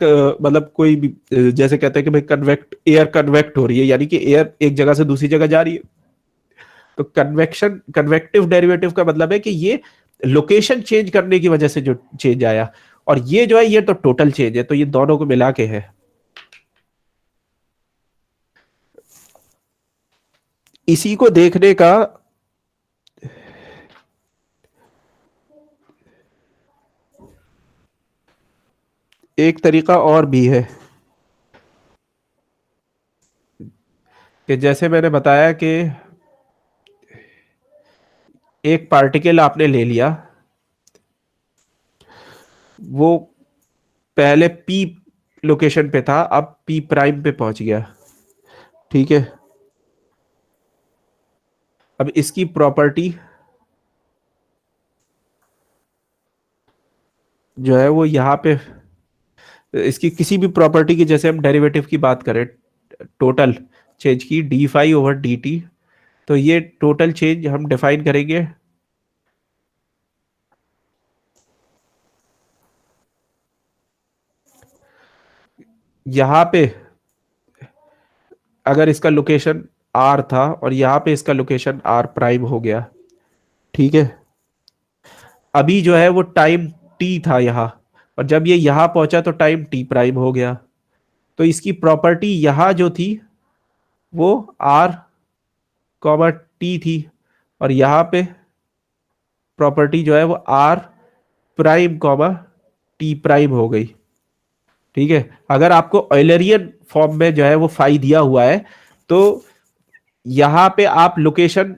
मतलब कोई भी जैसे कहते हैं कि भाई एयर कन्वेक्ट हो रही है, यानी कि एयर एक जगह से दूसरी जगह जा रही है। तो कन्वेक्टिव डेरिवेटिव का मतलब है कि ये लोकेशन चेंज करने की वजह से जो चेंज आया, और ये जो है ये तो टोटल चेंज है, तो ये दोनों को मिला के है। इसी को देखने का एक तरीका और भी है, कि जैसे मैंने बताया कि एक पार्टिकल आपने ले लिया, वो पहले पी लोकेशन पे था, अब पी प्राइम पे पहुंच गया, ठीक है। अब इसकी प्रॉपर्टी जो है वो यहाँ पे इसकी किसी भी प्रॉपर्टी की, जैसे हम डेरिवेटिव की बात करें, टोटल चेंज की D phi over D T, तो ये टोटल चेंज हम डिफाइन करेंगे यहां पे, अगर इसका लोकेशन आर था और यहां पे इसका लोकेशन आर प्राइम हो गया, ठीक है। अभी जो है वो टाइम टी था यहां, और जब ये यहां पहुंचा तो टाइम टी प्राइम हो गया। तो इसकी प्रॉपर्टी यहां जो थी वो आर कॉमा टी थी, और यहां पे प्रॉपर्टी जो है वो R prime comma T prime हो गई, ठीक है। अगर आपको ऑयलरियन फॉर्म में जो है वो फाई दिया हुआ है, तो यहां पे आप लोकेशन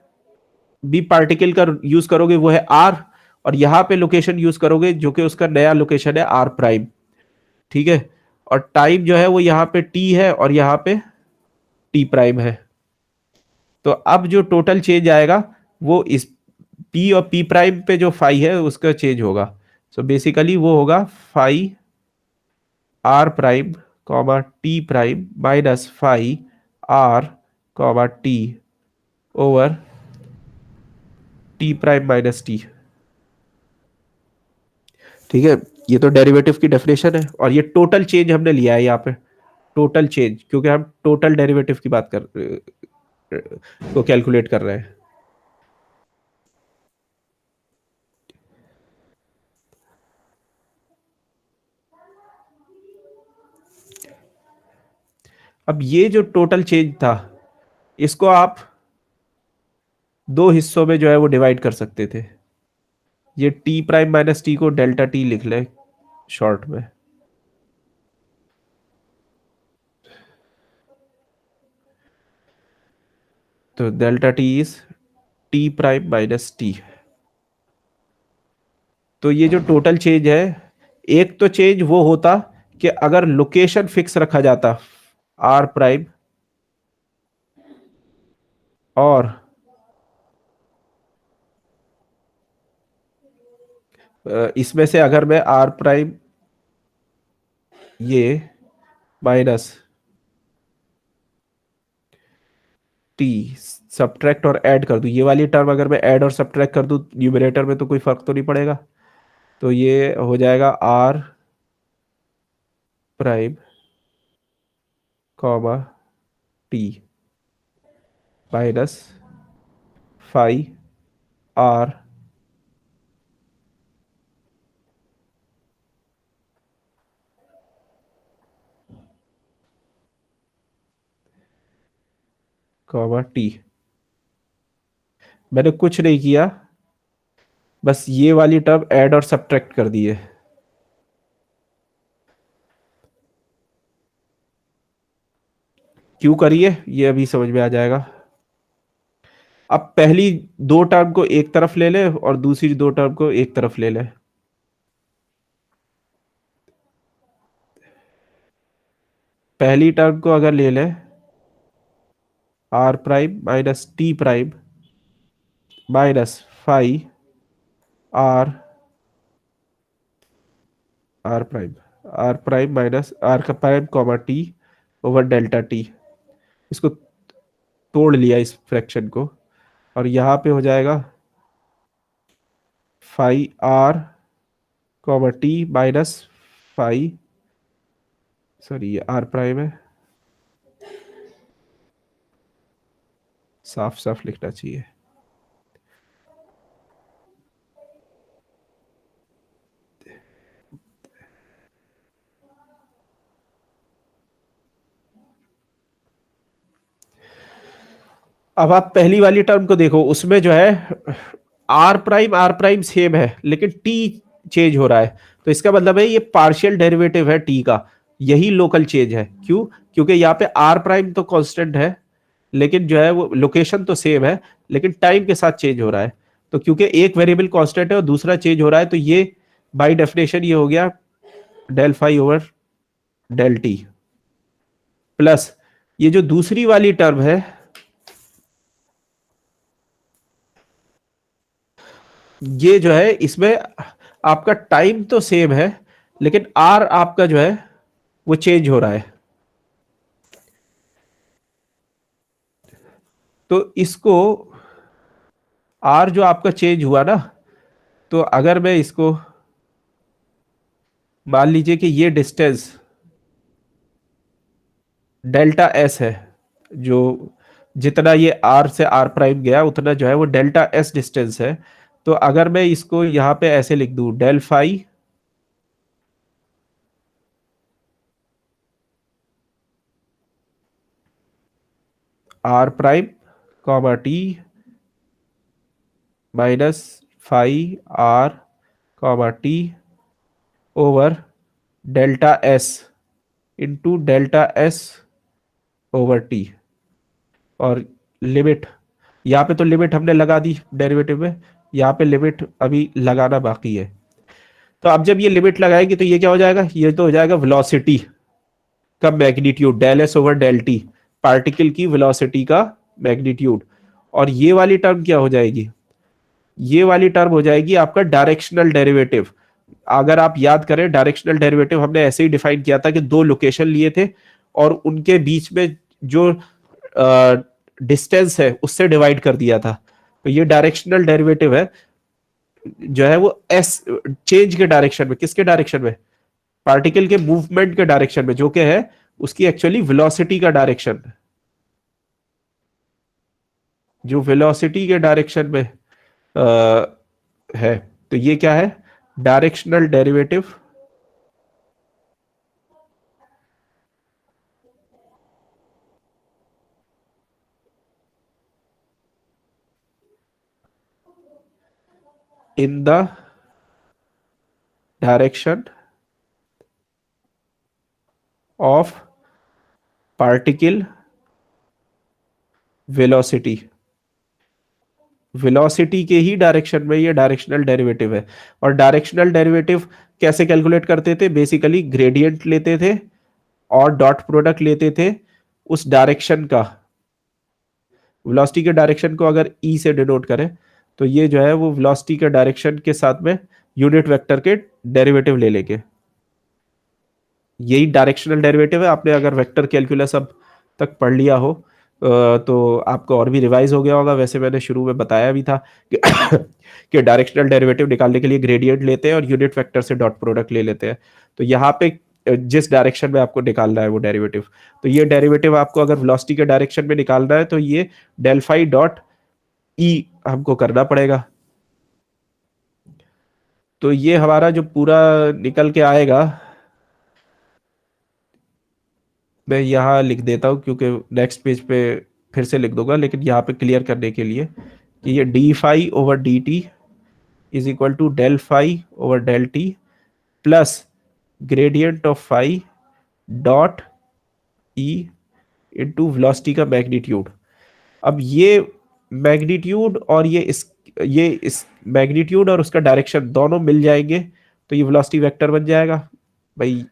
भी पार्टिकल का यूज करोगे, वो है आर, और यहां पे लोकेशन यूज करोगे जो कि उसका नया लोकेशन है आर प्राइम, ठीक है। और टाइम जो है वो यहां पे टी है और यहां पे टी प्राइम है। तो अब जो टोटल चेंज आएगा वो इस पी और पी प्राइम पे जो फाई है उसका चेंज होगा। सो बेसिकली वो होगा phi R prime comma T prime minus phi R comma T over T prime minus T, ठीक है। ये तो डेरिवेटिव की डेफिनेशन है, और ये टोटल चेंज हमने लिया है यहाँ पे, टोटल चेंज, क्योंकि हम टोटल डेरिवेटिव की बात कर को कैलकुलेट कर रहे हैं। अब ये जो टोटल चेंज था, इसको आप दो हिस्सों में जो है वो डिवाइड कर सकते थे। ये टी प्राइम माइनस टी को डेल्टा टी लिख ले शॉर्ट में, तो delta T is T prime minus T. तो ये जो टोटल चेंज है, एक तो चेंज वो होता कि अगर लोकेशन फिक्स रखा जाता आर प्राइम, और इसमें से अगर मैं आर प्राइम ये माइनस टी सब्ट्रैक्ट और ऐड कर दूं, ये वाली टर्म अगर मैं ऐड और सब्ट्रैक्ट कर दूं न्यूमरेटर में, तो कोई फर्क तो नहीं पड़ेगा। तो ये हो जाएगा R prime comma T minus phi R comma T. मैंने कुछ नहीं किया, बस ये वाली टर्म ऐड और सब्ट्रैक्ट कर दी है। क्यों करिए ये अभी समझ में आ जाएगा। अब पहली दो टर्म को एक तरफ ले ले और दूसरी दो टर्म को एक तरफ ले ले। पहली टर्म को अगर ले ले r prime minus t prime minus phi r r prime minus r का prime comma T over delta t, इसको तोड़ लिया इस फ्रैक्शन को, और यहां पे हो जाएगा phi R comma T minus phi, sorry ये आर प्राइम है, साफ साफ लिखना चाहिए। अब आप पहली वाली टर्म को देखो, उसमें जो है आर प्राइम सेम है लेकिन टी चेंज हो रहा है। तो इसका मतलब है ये पार्शियल डेरिवेटिव है टी का, यही लोकल चेंज है। क्यों? क्योंकि यहाँ पे आर प्राइम तो कांस्टेंट है, लेकिन जो है वो लोकेशन तो सेम है, लेकिन टाइम के साथ चेंज हो रहा है। तो क्योंकि एक वेरिएबल कांस्टेंट है और दूसरा चेंज हो रहा है, तो ये बाय डेफिनेशन ये हो गया del phi over del T, plus ये जो दूसरी वाली टर्म है, ये जो है इसमें आपका टाइम तो सेम है, लेकिन आर आपका जो है वो चेंज हो रहा है। तो इसको आर जो आपका चेंज हुआ ना, तो अगर मैं इसको मान लीजिए कि ये डिस्टेंस डेल्टा एस है, जो जितना ये आर से आर प्राइम गया उतना जो है वो डेल्टा एस डिस्टेंस है। तो अगर मैं इसको यहां पे ऐसे लिख दूं, del phi R prime comma T minus phi R comma T over delta S into delta S over T. और लिमिट, यहाँ पे तो लिमिट हमने लगा दी डेरिवेटिव में, यहाँ पे लिमिट अभी लगाना बाकी है। तो अब जब ये लिमिट लगाएगी तो ये क्या हो जाएगा, ये तो हो जाएगा वेलोसिटी का magnitude, del S over del T, particle की वेलोसिटी का मैग्नीट्यूड। और ये वाली टर्म क्या हो जाएगी, ये वाली टर्म हो जाएगी आपका डायरेक्शनल डेरिवेटिव। अगर आप याद करें, डायरेक्शनल डेरिवेटिव हमने ऐसे ही डिफाइन किया था कि दो लोकेशन लिए थे और उनके बीच में जो डिस्टेंस है उससे डिवाइड कर दिया था। तो ये डायरेक्शनल डेरिवेटिव है जो है वो एस चेंज के डायरेक्शन में, किसके डायरेक्शन में, पार्टिकल के मूवमेंट के डायरेक्शन में, जो कि है उसकी एक्चुअली वेलोसिटी का डायरेक्शन, जो वेलोसिटी के डायरेक्शन में है। तो ये क्या है, directional derivative in the direction of particle velocity. Velocity के ही डायरेक्शन में ये डायरेक्शनल डेरिवेटिव है। और डायरेक्शनल डेरिवेटिव कैसे कैलकुलेट करते थे, बेसिकली ग्रेडियंट लेते थे और डॉट प्रोडक्ट लेते थे उस डायरेक्शन का। वेलोसिटी के डायरेक्शन को अगर ई से डिनोट करें तो ये जो है वो वेलोसिटी के डायरेक्शन के साथ में यूनिट वेक्टर के डेरिवेटिव ले लेंगे। यही डायरेक्शनल डेरिवेटिव है। आपने अगर वेक्टर कैलकुलस अब तक पढ़ लिया हो तो आपको और भी रिवाइज हो गया होगा। वैसे मैंने शुरू में बताया भी था कि कि डायरेक्शनल डेरिवेटिव निकालने के लिए ग्रेडियंट लेते हैं और यूनिट वेक्टर से डॉट प्रोडक्ट ले लेते हैं। तो यहाँ पे जिस डायरेक्शन में आपको निकालना है वो डेरिवेटिव, तो ये डेरिवेटिव आपको अगर वेलोसिटी के डायरेक्शन में निकालना है तो ये डेल फाई डॉट ई हमको करना पड़ेगा। तो ये हमारा जो पूरा निकल के आएगा, मैं यहाँ लिख देता हूँ क्योंकि नेक्स्ट पेज पे फिर से लिख दूंगा, लेकिन यहाँ पे क्लियर करने के लिए कि ये D phi over D T is equal to del phi over del T plus gradient of phi dot E into velocity का मैग्नीट्यूड। अब ये मैग्नीट्यूड और ये इस मैग्नीट्यूड और उसका डायरेक्शन दोनों मिल जाएंगे तो ये वेलोसिटी वेक्टर बन जाएगा। भाई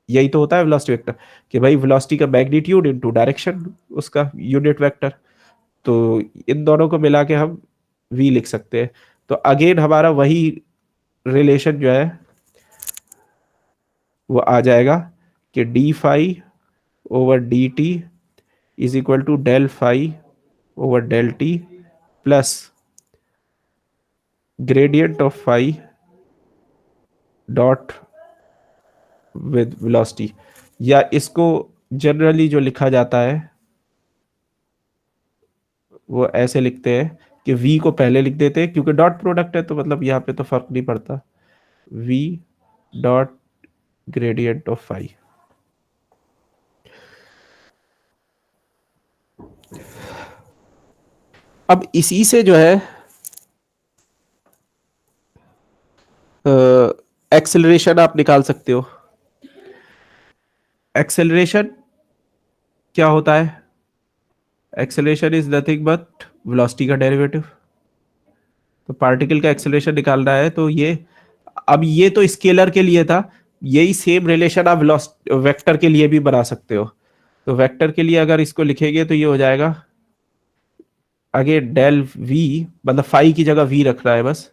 यही तो होता है वेलोसिटी वेक्टर, कि भाई वेलोसिटी का मैग्नीट्यूड इनटू डायरेक्शन उसका यूनिट वेक्टर। तो इन दोनों को मिला के हम v लिख सकते हैं। तो अगेन हमारा वही रिलेशन जो है वो आ जाएगा कि D phi over D T is equal to del phi over del T plus gradient of phi dot with velocity. या इसको जनरली जो लिखा जाता है वो ऐसे लिखते हैं कि v को पहले लिख देते हैं, क्योंकि डॉट प्रोडक्ट है तो मतलब यहाँ पे तो फर्क नहीं पड़ता, v dot gradient of phi. अब इसी से जो है एक्सेलरेशन आप निकाल सकते हो। एक्सेलरेशन क्या होता है, acceleration is nothing but velocity का डेरिवेटिव। तो पार्टिकल का एक्सेलरेशन निकालना है तो ये, अब ये तो स्केलर के लिए था, यही सेम रिलेशन आप वेक्टर के लिए भी बना सकते हो। तो वेक्टर के लिए अगर इसको लिखेंगे तो ये हो जाएगा, आगे डेल वी मतलब फाई की जगह वी रखना है बस,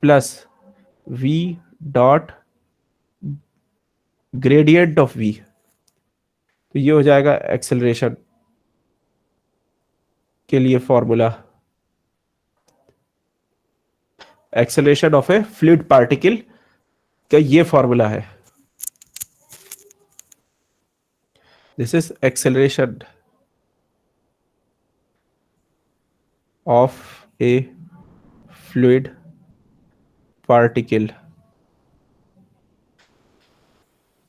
plus V dot gradient of v, तो ये हो जाएगा एक्सेलरेशन के लिए formula, acceleration of A fluid particle का ये फॉर्मूला है। This is acceleration of A fluid particle.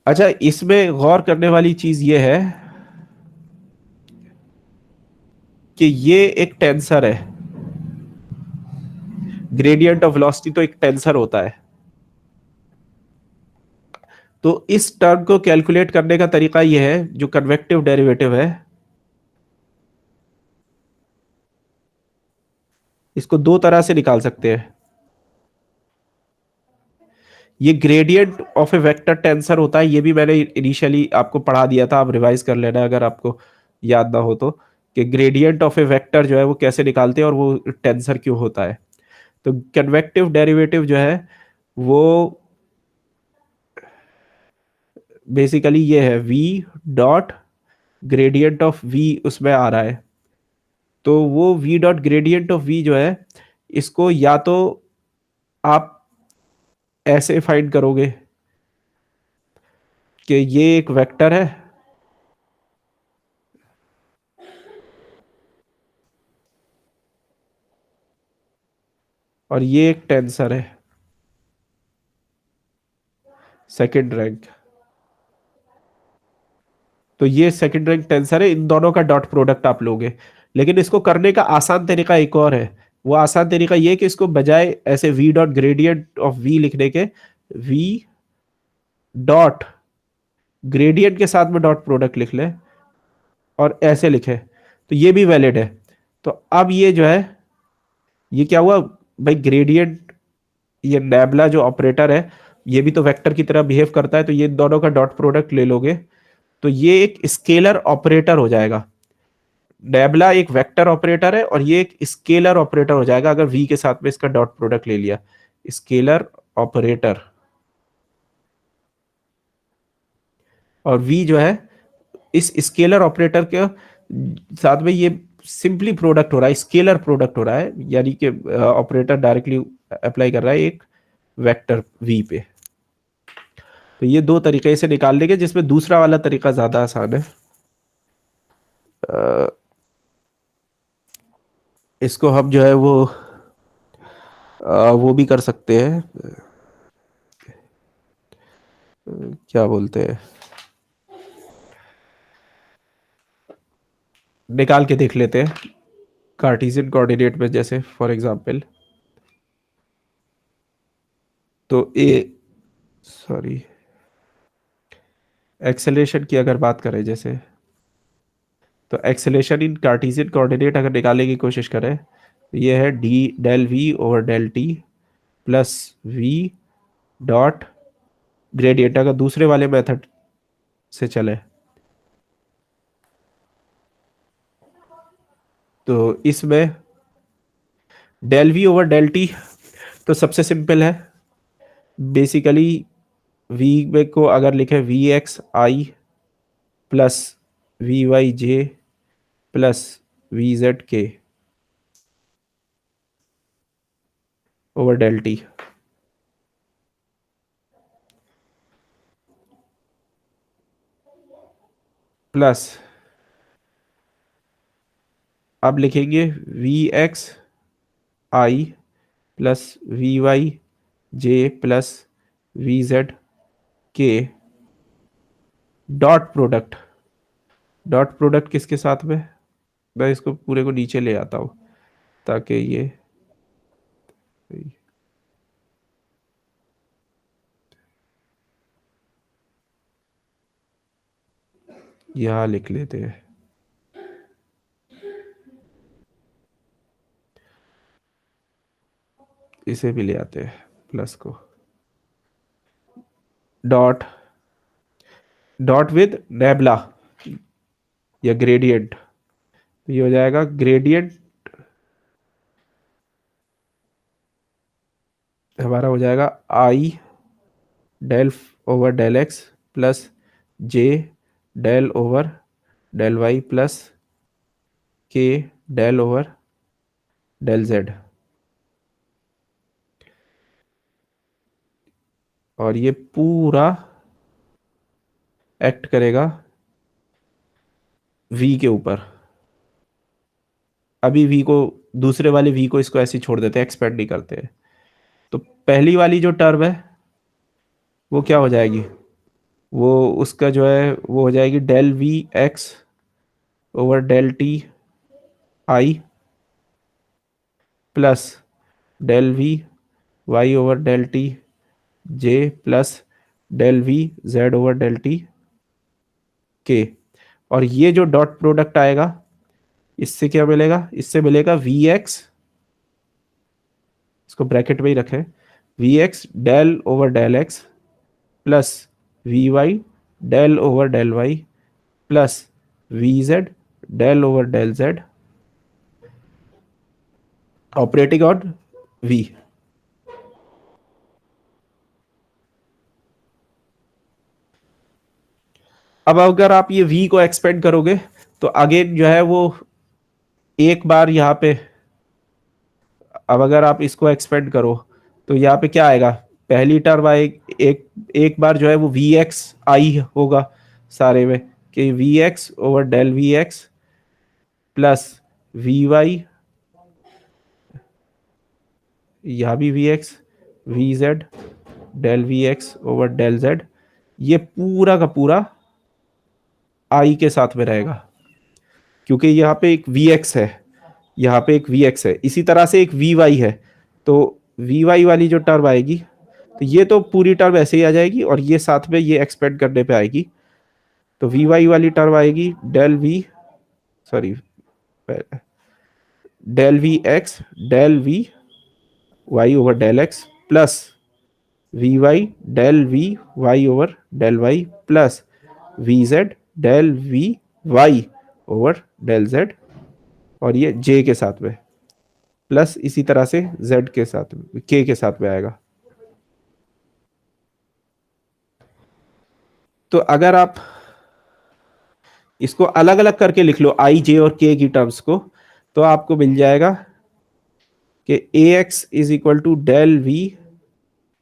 अच्छा, इसमें गौर करने वाली चीज ये है कि ये एक टेंसर है। ग्रेडियंट ऑफ वेलोसिटी तो एक टेंसर होता है। तो इस टर्म को कैलकुलेट करने का तरीका यह है, जो कन्वेक्टिव डेरिवेटिव है, इसको दो तरह से निकाल सकते हैं। ये gradient of A vector tensor होता है, ये भी मैंने इनिशियली आपको पढ़ा दिया था, आप रिवाइज कर लेना अगर आपको याद ना हो तो, कि ग्रेडियंट ऑफ ए वेक्टर जो है वो कैसे निकालते हैं और वो टेंसर क्यों होता है। तो कन्वेक्टिव डेरिवेटिव जो है वो बेसिकली ये है v dot gradient of v उसमें आ रहा है। तो वो v dot gradient of v जो है, इसको या तो आप ऐसे फाइंड करोगे कि ये एक वेक्टर है और ये एक टेंसर है सेकंड रैंक। तो ये सेकंड रैंक टेंसर है, इन दोनों का डॉट प्रोडक्ट आप लोगे। लेकिन इसको करने का आसान तरीका एक और है। वो आसान तरीका ये कि इसको बजाय ऐसे v dot gradient of v लिखने के, v डॉट ग्रेडियंट के साथ में डॉट प्रोडक्ट लिख ले और ऐसे लिखे, तो ये भी वैलिड है। तो अब ये जो है, ये क्या हुआ भाई, ग्रेडियंट, ये नैबला जो ऑपरेटर है, ये भी तो वेक्टर की तरह बिहेव करता है, तो ये दोनों का डॉट प्रोडक्ट ले लोगे तो ये एक स्केलर ऑपरेटर हो जाएगा। नैबला एक वेक्टर ऑपरेटर है और ये एक स्केलर ऑपरेटर हो जाएगा अगर v के साथ में इसका डॉट प्रोडक्ट ले लिया, स्केलर ऑपरेटर। और v जो है इस स्केलर ऑपरेटर के साथ में ये सिंपली प्रोडक्ट हो रहा है, स्केलर प्रोडक्ट हो रहा है, यानी कि ऑपरेटर डायरेक्टली अप्लाई कर रहा है एक वेक्टर v पे। तो ये दो तरीके से निकाल लेंगे, जिसमें दूसरा वाला तरीका ज्यादा आसान है। अ, इसको हम जो है वो भी कर सकते हैं, क्या बोलते हैं, निकाल के देख लेते हैं कार्टेशियन कोऑर्डिनेट में, जैसे फॉर एग्जांपल। तो ए सॉरी, एक्सेलेरेशन की अगर बात करें जैसे, तो एक्सेलेरेशन इन कार्टेशियन कोऑर्डिनेट अगर निकालने की कोशिश करें तो ये है D del V over del T plus V dot gradient, अगर दूसरे वाले मेथड से चले तो इसमें del V over del T तो सबसे सिंपल है। बेसिकली वी में को अगर लिखे V x I plus we Y J plus V Z K over del T, plus अब लिखेंगे V x I plus we Y J plus V Z के डॉट प्रोडक्ट। डॉट प्रोडक्ट किसके साथ में, मैं इसको पूरे को नीचे ले आता हूं ताकि ये यहाँ लिख लेते हैं, इसे भी ले आते हैं प्लस को, डॉट डॉट विद नेबला या ग्रेडियंट। तो ये हो जाएगा ग्रेडियंट, हमारा हो जाएगा i del over del x plus j del over del Y plus k del over del Z. और ये पूरा एक्ट करेगा v के ऊपर। अभी v को, दूसरे वाले v को इसको ऐसे ही छोड़ देते हैं, एक्सपेंड नहीं करते हैं। तो पहली वाली जो टर्म है वो क्या हो जाएगी, वो उसका जो है वो हो जाएगी del we x over del T I plus del we Y over del T J plus del V Z over del T K. और ये जो डॉट प्रोडक्ट आएगा इससे क्या मिलेगा, इससे मिलेगा वी एक्स, इसको ब्रैकेट में ही रखें, V x del over del x plus we Y del over del Y plus V Z del over del Z operating on V. अब अगर आप ये v को एक्सपेंड करोगे तो अगेन जो है वो एक बार यहाँ पे, अब अगर आप इसको एक्सपेंड करो तो यहाँ पे क्या आएगा, पहली टर्म आए एक, एक बार जो है वो वी एक्स आई होगा सारे में, कि we x over del we X plus we Y, यहाँ भी V x V Z del we x over del Z, ये पूरा का पूरा आई के साथ में रहेगा, क्योंकि यहाँ पे एक वी एक्स है, यहाँ पे एक वी एक्स है, इसी तरह से एक वी वाई है। तो वी वाई वाली जो टर्म आएगी, तो ये तो पूरी टर्म ऐसे ही आ जाएगी और ये साथ में ये एक्सपेंड करने पे आएगी। तो वी वाई वाली टर्म आएगी del V, sorry, del we x del we Y over del x plus we Y del we Y over del Y plus V Z del we Y over del Z, और ये जे के साथ में plus इसी तरह से z के साथ में, k के साथ में आएगा। तो अगर आप इसको अलग अलग करके लिख लो i j और k की टर्म्स को, तो आपको मिल जाएगा कि a x is equal to del we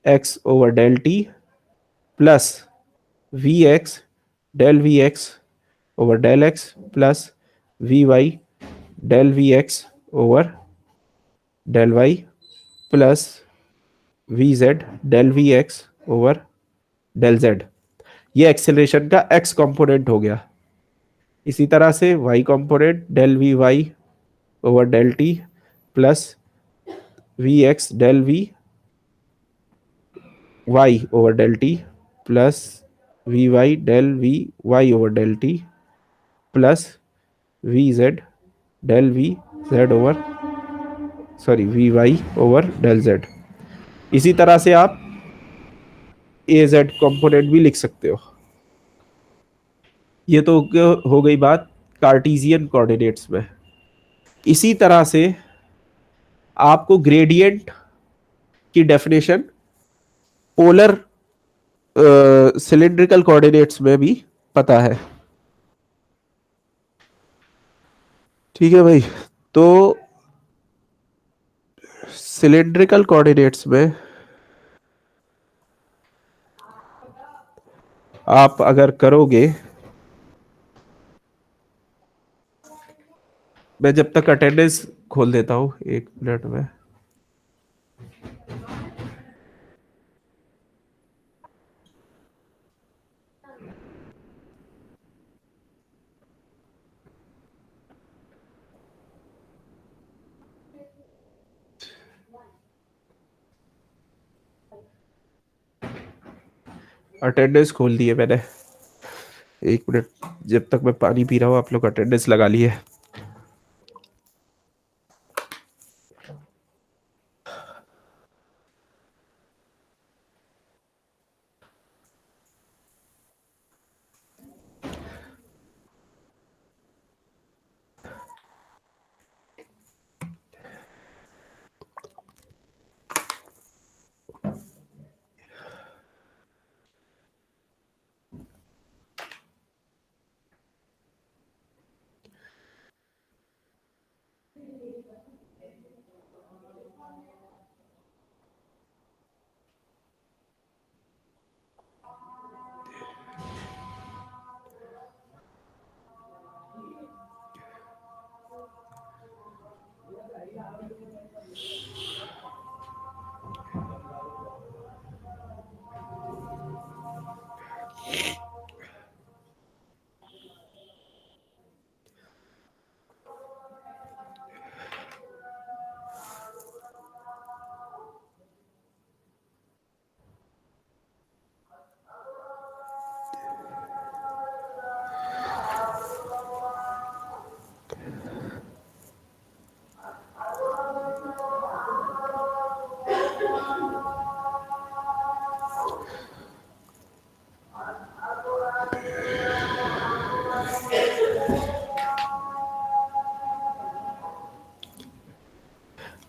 x over del T plus we x del we x over del x plus we Y del we x over del Y plus V Z del we x over del Z. ये acceleration का x component हो गया। इसी तरह से y component del we Y over del T plus we x del we Y over del T plus we Y del we Y over del T plus V Z del V Z over, sorry, V Y over del Z. इसी तरह से आप ए Z component भी लिख सकते हो। ये तो हो गई बात कार्टेशियन कोऑर्डिनेट्स में। इसी तरह से आपको ग्रेडियंट की डेफिनेशन पोलर सिलिंड्रिकल कोऑर्डिनेट्स में भी पता है। ठीक है भाई, तो सिलिंड्रिकल कोऑर्डिनेट्स में आप अगर करोगे, मैं जब तक अटेंडेंस खोल देता हूं 1 मिनट में। अटेंडेंस खोल दिए मैंने, 1 मिनट, जब तक मैं पानी पी रहा हूँ आप लोग अटेंडेंस लगा लिए।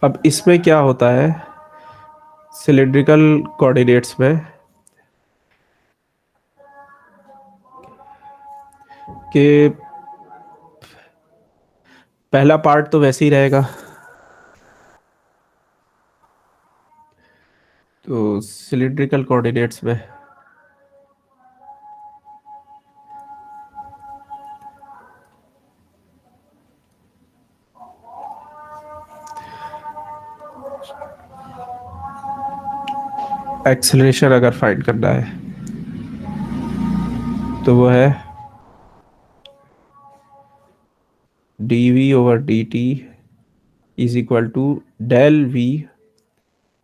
अब इसमें क्या होता है सिलिंड्रिकल कोऑर्डिनेट्स में कि पहला पार्ट तो वैसे ही रहेगा, तो सिलिंड्रिकल कोऑर्डिनेट्स में एक्सेलरेशन अगर फाइंड करना है तो वो है dv/dt is equal to del v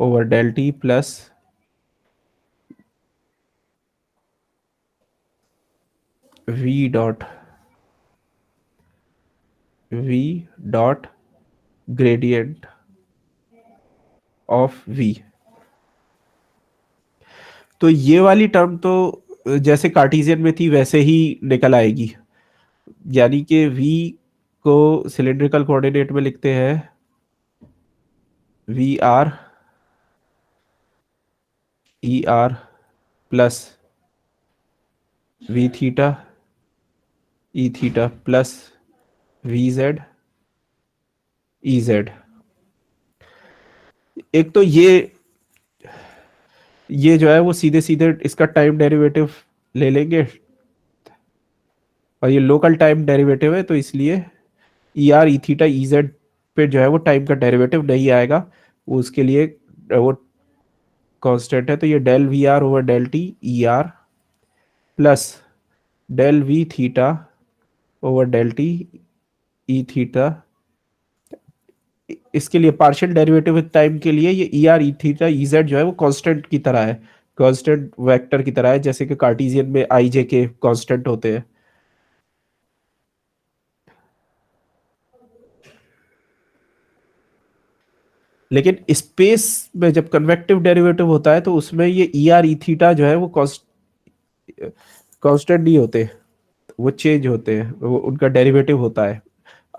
over del T plus v dot gradient of v। तो ये वाली टर्म तो जैसे कार्टेशियन में थी वैसे ही निकल आएगी, यानी कि v को सिलिंड्रिकल कोऑर्डिनेट में लिखते हैं vr er plus v theta E theta plus we Z E Z. एक तो ये जो है वो सीधे सीधे इसका टाइम डेरिवेटिव ले लेंगे, और ये लोकल टाइम डेरिवेटिव है तो इसलिए ई R E theta E Z पे जो है वो टाइम का डेरिवेटिव नहीं आएगा, वो उसके लिए वो कांस्टेंट है। तो ये del V are over del T E are plus del V theta over del T E theta, इसके लिए पार्शियल डेरिवेटिव विद टाइम के लिए ये E R E theta E Z जो है वो कांस्टेंट की तरह है, कांस्टेंट वेक्टर की तरह है, जैसे कि कार्टेशियन में आई जे के कांस्टेंट होते हैं। लेकिन स्पेस में जब कन्वेक्टिव डेरिवेटिव होता है तो उसमें ये ई आर ई थीटा जो है वो कांस्टेंट नहीं होते, वो चेंज होते हैं, वो उनका डेरिवेटिव होता है।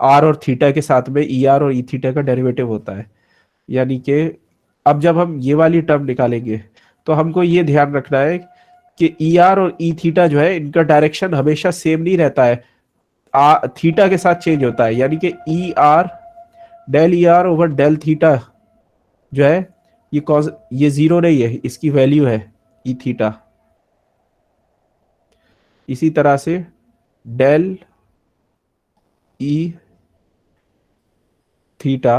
आर और थीटा के साथ में ई आर और ई थीटा का डेरिवेटिव होता है। यानी कि अब जब हम ये वाली टर्म निकालेंगे तो हमको ये ध्यान रखना है कि ई आर और ई थीटा जो है इनका डायरेक्शन हमेशा सेम नहीं रहता है, थीटा के साथ चेंज होता है। यानी कि E R del E R over del theta जो है ये ये जीरो नहीं है, इसकी वैल्यू है ई थीटा। इसी तरह से डेल ई थीटा,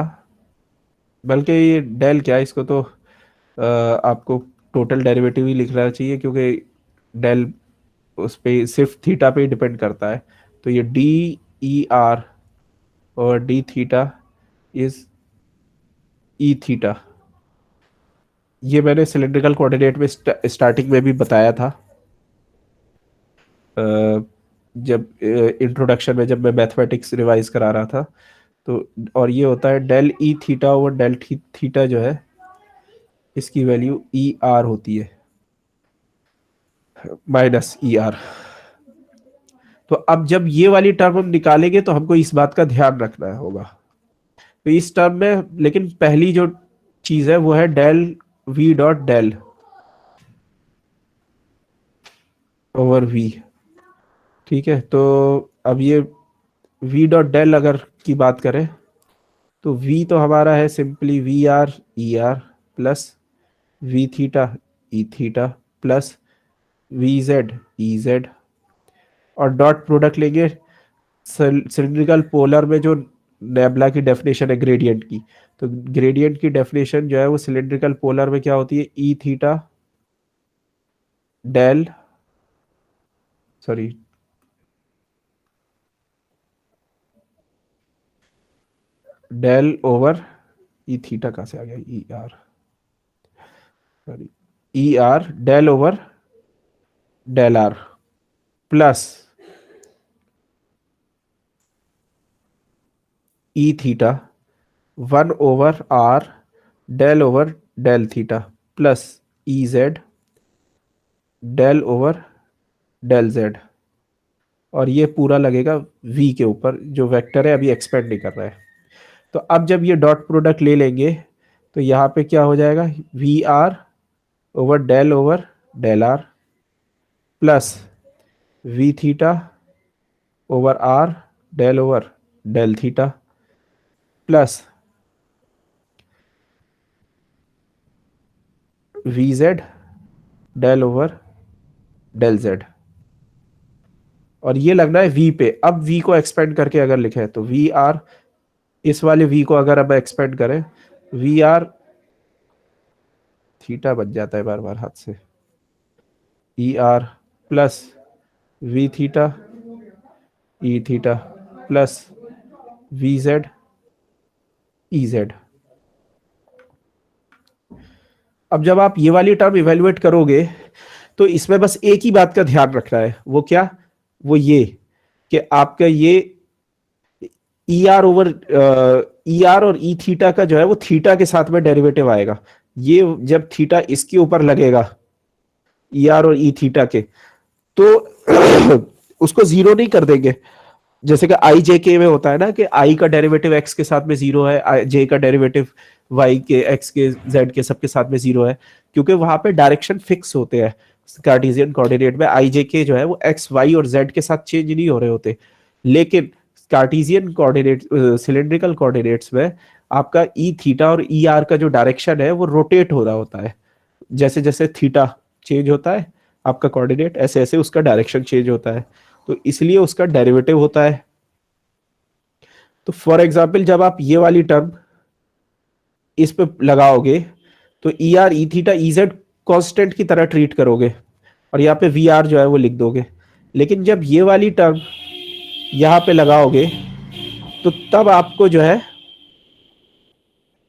बल्कि ये डेल क्या है, इसको तो आपको टोटल डेरिवेटिव ही लिखना चाहिए, क्योंकि डेल उस पे सिर्फ थीटा पे ही डिपेंड करता है। तो ये डी ई आर और D theta is E theta. ये मैंने सिलिंड्रिकल कोऑर्डिनेट में स्टार्टिंग में भी बताया था, जब इंट्रोडक्शन में जब मैं मैथमेटिक्स रिवाइज करा रहा था। तो और ये होता है del E theta over del theta जो है इसकी वैल्यू ई आर होती है माइनस ई आर। तो अब जब ये वाली टर्म हम निकालेंगे तो हमको इस बात का ध्यान रखना होगा। तो इस टर्म में लेकिन पहली जो चीज है वो है del V dot del over V. ठीक है, तो अब ये वी डॉट डेल अगर की बात करें तो वी तो हमारा है simply V R E are plus we theta E theta plus we Z E Z, और डॉट प्रोडक्ट लेंगे सिलिंड्रिकल पोलर में जो नेबला की डेफिनेशन है ग्रेडियंट की। तो ग्रेडियंट की डेफिनेशन जो है वो सिलेंड्रिकल पोलर में क्या होती है, E theta del, sorry, del over E theta कहाँ से आ गया, E R, sorry, E R del over del R plus E theta 1/r del over del theta plus E Z del over del Z. और ये पूरा लगेगा v के ऊपर, जो वेक्टर है अभी एक्सपेंड नहीं कर रहा है। तो अब जब ये डॉट प्रोडक्ट ले लेंगे तो यहाँ पे क्या हो जाएगा, V are over del R plus we theta over R del over del theta plus V Z del over del Z. और ये लगना है v पे। अब v को एक्सपेंड करके अगर लिखे तो वी आर, इस वाले v को अगर अब एक्सपेंड करें, वी आर थीटा बन जाता है बार बार हाथ से, E are plus we theta E theta plus we Z E Z. अब जब आप ये वाली टर्म इवेल्युएट करोगे तो इसमें बस एक ही बात का ध्यान रखना है, वो क्या, वो ये कि आपका ये E are over E R और ई थीटा का जो है वो थीटा के साथ में डेरिवेटिव आएगा। ये जब थीटा इसके ऊपर लगेगा, ई आर और ई थीटा के, तो उसको जीरो नहीं कर देंगे। जैसे कि आई जे के में होता है ना कि आई का डेरिवेटिव एक्स के साथ में जीरो है, जे का डेरिवेटिव वाई के, एक्स के, जेड के, सबके साथ में जीरो है, क्योंकि वहां पे डायरेक्शन फिक्स होते हैं। कार्टेशियन कोऑर्डिनेट में आई जे के जो है वो एक्स वाई और जेड के साथ चेंज नहीं हो रहे होते। लेकिन कार्टेशियन कोऑर्डिनेट, सिलेंड्रिकल कोऑर्डिनेट्स में आपका ई थीटा और ई आर का जो डायरेक्शन है वो रोटेट हो रहा होता है। जैसे जैसे थीटा चेंज होता है आपका कोऑर्डिनेट, ऐसे ऐसे उसका डायरेक्शन चेंज होता है, तो इसलिए उसका डेरिवेटिव होता है। तो फॉर एग्जाम्पल जब आप ये वाली टर्म इस पे लगाओगे तो ई R E theta E Z constant की तरह ट्रीट करोगे और यहाँ पे वी आर जो है वो लिख दोगे। लेकिन जब ये वाली टर्म यहाँ पे लगाओगे तो तब आपको जो है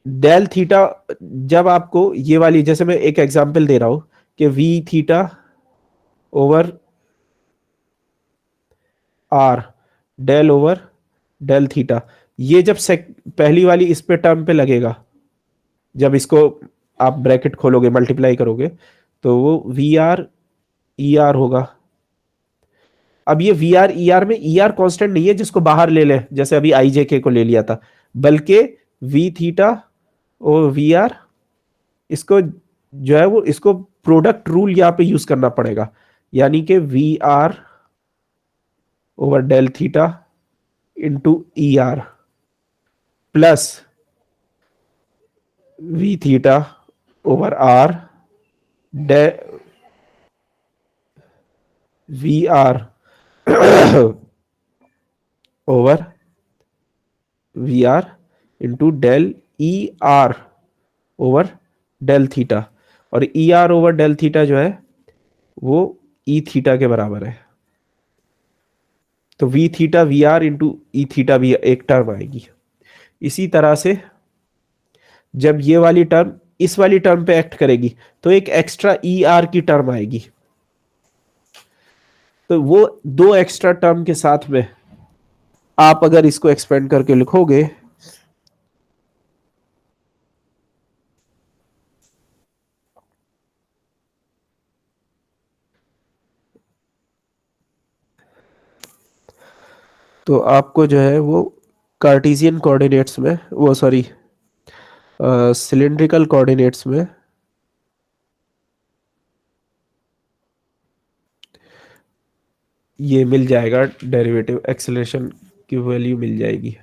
डेल थीटा, जब आपको ये वाली, जैसे मैं एक एग्जांपल दे रहा हूं कि V theta over R del over del theta, ये जब पहली वाली इस पे टर्म पे लगेगा, जब इसको आप ब्रैकेट खोलोगे मल्टीप्लाई करोगे तो वो वी आर ई आर होगा। अब ये वी आर ई आर में ई आर कॉन्स्टेंट नहीं है जिसको बाहर ले ले, जैसे अभी आई जे के को ले लिया था, बल्कि वी थीटा और वी आर, इसको जो है वो इसको प्रोडक्ट रूल यहां पे यूज करना पड़ेगा, यानी कि v are over del theta into e are plus we theta over r d v are over v r into del E R over del theta. और e are over del theta जो है वो e theta के बराबर है। तो v theta v r into e theta भी एक टर्म आएगी। इसी तरह से जब ये वाली टर्म इस वाली टर्म पे एक्ट करेगी तो एक एक्स्ट्रा ई आर की टर्म आएगी। तो वो दो एक्स्ट्रा टर्म के साथ में आप अगर इसको एक्सपेंड करके लिखोगे तो आपको जो है वो कार्टेशियन कोऑर्डिनेट्स में, वो सॉरी, सिलिंड्रिकल कोऑर्डिनेट्स में ये मिल जाएगा, डेरिवेटिव एक्सेलरेशन की वैल्यू मिल जाएगी।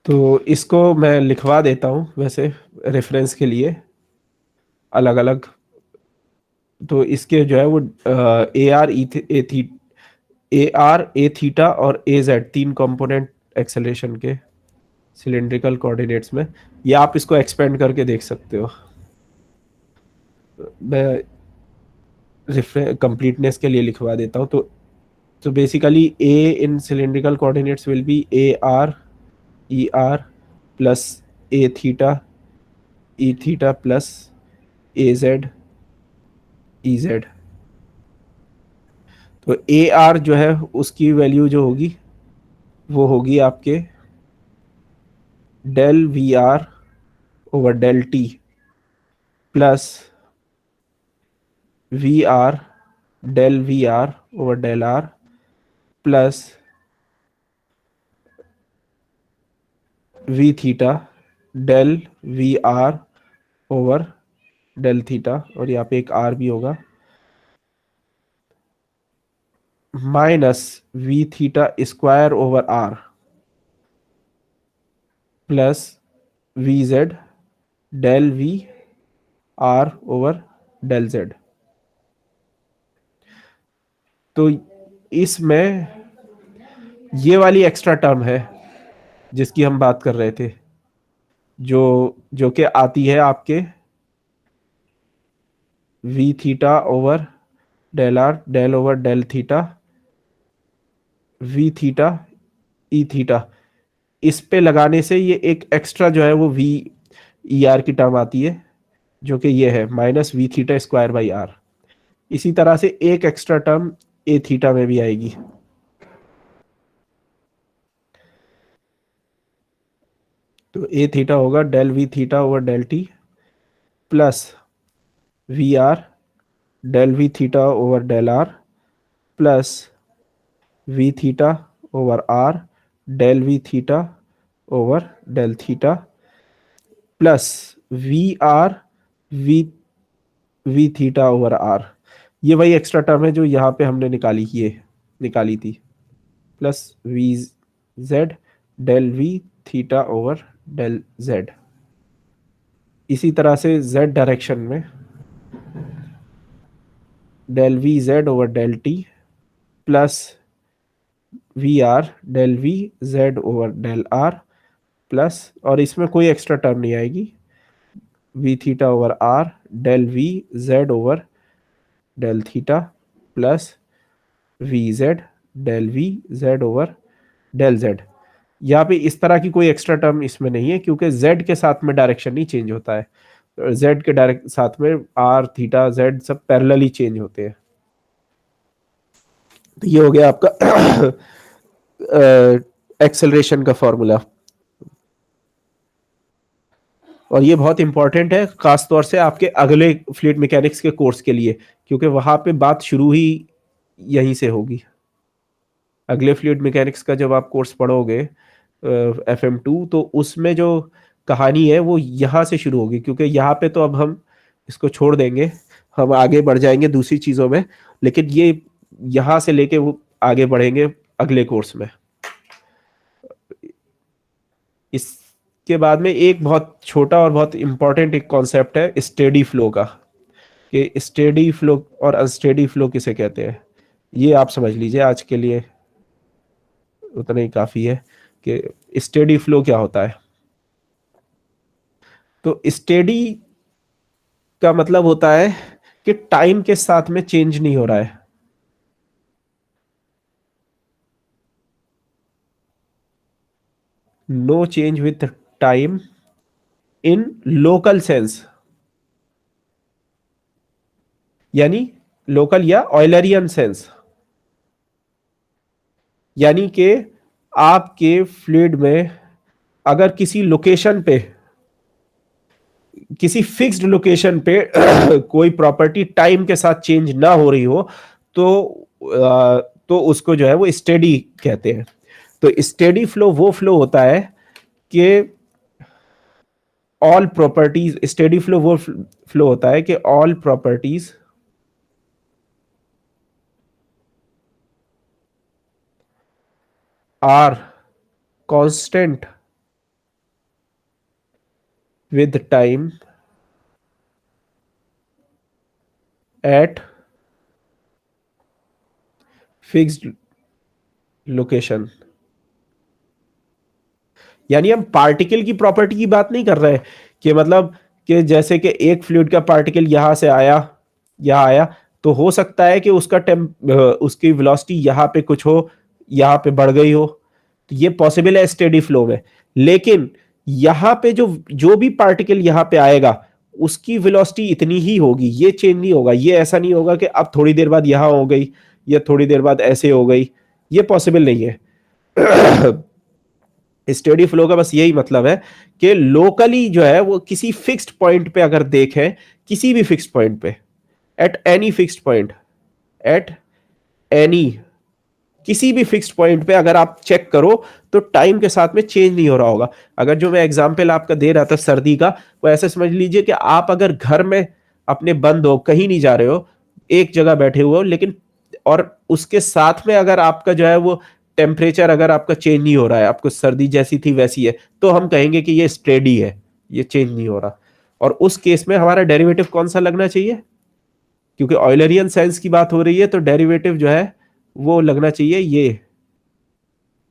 तो इसको मैं लिखवा देता हूँ वैसे रेफरेंस के लिए अलग अलग। तो इसके जो है वो A R A R A theta और ए जेड तीन कंपोनेंट एक्सेलरेशन के सिलेंड्रिकल कोऑर्डिनेट्स में, या आप इसको एक्सपेंड करके देख सकते हो। मैं कंप्लीटनेस के लिए लिखवा देता हूँ। तो basically A in cylindrical coordinates will be A R plus A theta plus A Z E Z. तो ए आर जो है उसकी वैल्यू जो होगी वो होगी आपके del V are over del T plus V R del V are over del R plus we theta del V are over del theta, और यहाँ पे एक आर भी होगा, minus V theta square over R plus V Z del V are over del Z. तो इसमें ये वाली एक्स्ट्रा टर्म है जिसकी हम बात कर रहे थे, जो जो कि आती है आपके V theta over del R del over del theta V theta E theta. इस पे लगाने से ये एक एक्स्ट्रा जो है वो वी ई आर की टर्म आती है, जो कि ये है minus V theta square by R. इसी तरह से एक एक्स्ट्रा टर्म ए थीटा में भी आएगी। तो ए थीटा होगा del V theta over del T plus V R del V theta over del R plus we theta over R del V theta over del theta plus V R V V theta over R. ये वही extra term है जो यहाँ पे हमने निकाली थी, plus V Z del V theta over del Z. इसी तरह से जेड डायरेक्शन में del V Z over del T plus V R del V Z over del R plus, और इसमें कोई एक्स्ट्रा टर्म नहीं आएगी, V theta over R del V Z over del theta plus V Z del V Z over del Z. यहाँ पे इस तरह की कोई एक्स्ट्रा टर्म इसमें नहीं है क्योंकि जेड के साथ में डायरेक्शन नहीं चेंज होता है। जेड के डायरेक्ट साथ में आर थीटा जेड सब पैरेलली चेंज होते हैं। तो ये हो गया आपका एक्सेलरेशन का फॉर्मूला। और ये बहुत इंपॉर्टेंट है खास तौर से आपके अगले फ्लूइड मैकेनिक्स के कोर्स के लिए, क्योंकि वहां पे बात शुरू ही यहीं से होगी। अगले फ्लूइड मैकेनिक्स का जब आप कोर्स पढ़ोगे FM2, तो उसमें जो कहानी है वो यहाँ से शुरू होगी, क्योंकि यहाँ पे तो अब हम इसको छोड़ देंगे, हम आगे बढ़ जाएंगे दूसरी चीज़ों में, लेकिन ये यहाँ से लेके वो आगे बढ़ेंगे अगले कोर्स में। इसके बाद में एक बहुत छोटा और बहुत इंपॉर्टेंट एक कॉन्सेप्ट है स्टेडी फ्लो का, कि स्टेडी फ्लो और अनस्टेडी फ्लो किसे कहते हैं। ये आप समझ लीजिए, आज के लिए उतना ही काफी है कि स्टेडी फ्लो क्या होता है। तो स्टेडी का मतलब होता है कि टाइम के साथ में चेंज नहीं हो रहा है। No change with time in local sense, यानी लोकल या ऑयलरियन सेंस, यानी कि आपके फ्लूइड में अगर किसी लोकेशन पे, किसी फिक्स्ड लोकेशन पे कोई प्रॉपर्टी टाइम के साथ चेंज ना हो रही हो, तो उसको जो है वो स्टेडी कहते हैं। तो स्टेडी फ्लो वो फ्लो होता है कि ऑल प्रॉपर्टीज, स्टेडी फ्लो वो फ्लो होता है कि all properties are constant with time at fixed location. यानी हम पार्टिकल की प्रॉपर्टी की बात नहीं कर रहे हैं कि मतलब कि जैसे कि एक फ्लूइड का पार्टिकल यहां से आया, यहां आया, तो हो सकता है कि उसका उसकी वेलोसिटी यहां पे कुछ हो, यहां पे बढ़ गई हो, तो ये पॉसिबल है स्टेडी फ्लो में। लेकिन यहां पे जो जो भी पार्टिकल यहां पे आएगा उसकी वेलोसिटी इतनी ही होगी, ये चेंज नहीं होगा। ये ऐसा नहीं होगा कि अब थोड़ी देर बाद यहां हो गई या थोड़ी देर बाद ऐसे हो गई, ये पॉसिबल नहीं है। स्टेडी फ्लो का बस यही मतलब है कि लोकली जो है वो किसी फिक्स्ड पॉइंट पे अगर देखें, किसी भी फिक्स्ड पॉइंट पे, at any fixed point, at any, किसी भी फिक्स्ड पॉइंट पे अगर आप चेक करो तो टाइम के साथ में चेंज नहीं हो रहा होगा। अगर जो मैं एग्जांपल आपका दे रहा था सर्दी का, वो ऐसे समझ लीजिए कि आप अगर घर में अपने बंद हो, कहीं नहीं जा रहे हो, एक जगह बैठे हुए हो, लेकिन और उसके साथ में अगर आपका जो है वो टेम्परेचर अगर आपका चेंज नहीं हो रहा है, आपको सर्दी जैसी थी वैसी है, तो हम कहेंगे कि ये स्टेडी है, ये चेंज नहीं हो रहा। और उस केस में हमारा डेरिवेटिव कौन सा लगना चाहिए? क्योंकि ऑयलरियन साइंस की बात हो रही है तो डेरिवेटिव जो है वो लगना चाहिए ये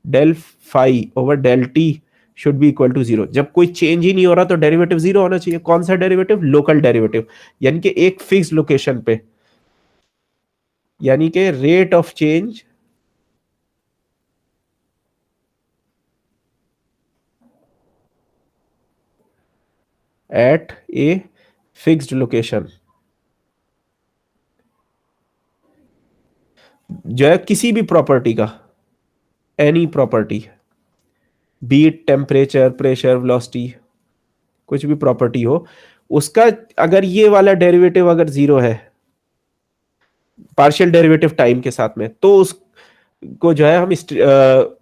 del phi over del T should be equal to zero. जब कोई चेंज ही नहीं हो रहा तो डेरिवेटिव जीरो होना चाहिए। कौन सा डेरिवेटिव? लोकल डेरिवेटिव, यानी कि एक फिक्स लोकेशन पे, यानी कि rate of change at a fixed location, जो है किसी भी प्रॉपर्टी का, any property, be it temperature, pressure, velocity, कुछ भी प्रॉपर्टी हो, उसका अगर ये वाला डेरिवेटिव अगर जीरो है, पार्शियल डेरिवेटिव टाइम के साथ में, तो उस को जो है हम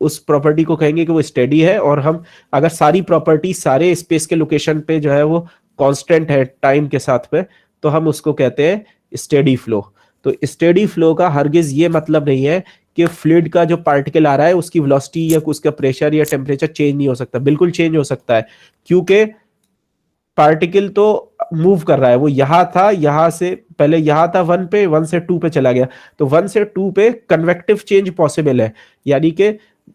उस प्रॉपर्टी को कहेंगे कि वो स्टेडी है। और हम अगर सारी प्रॉपर्टी सारे स्पेस के लोकेशन पे जो है वो कांस्टेंट है टाइम के साथ में, तो हम उसको कहते हैं स्टेडी फ्लो। तो स्टेडी फ्लो का हरगिज ये मतलब नहीं है कि फ्लूइड का जो पार्टिकल आ रहा है उसकी वेलोसिटी या उसका प्रेशर या टेम्परेचर चेंज नहीं हो सकता। बिल्कुल चेंज हो सकता है, क्योंकि पार्टिकल तो मूव कर रहा है। वो यहां था, यहां से पहले यहां था वन पे, वन से टू पे चला गया, तो वन से टू पे कन्वेक्टिव चेंज पॉसिबल है। यानी कि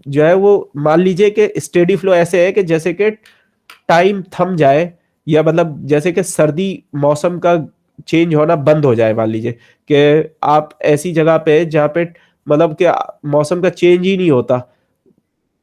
जो है वो मान लीजिए कि स्टेडी फ्लो ऐसे है कि जैसे कि टाइम थम जाए, या मतलब जैसे कि सर्दी मौसम का चेंज होना बंद हो जाए। मान लीजिए कि आप ऐसी जगह पे जहां पे मतलब कि मौसम का चेंज ही नहीं होता,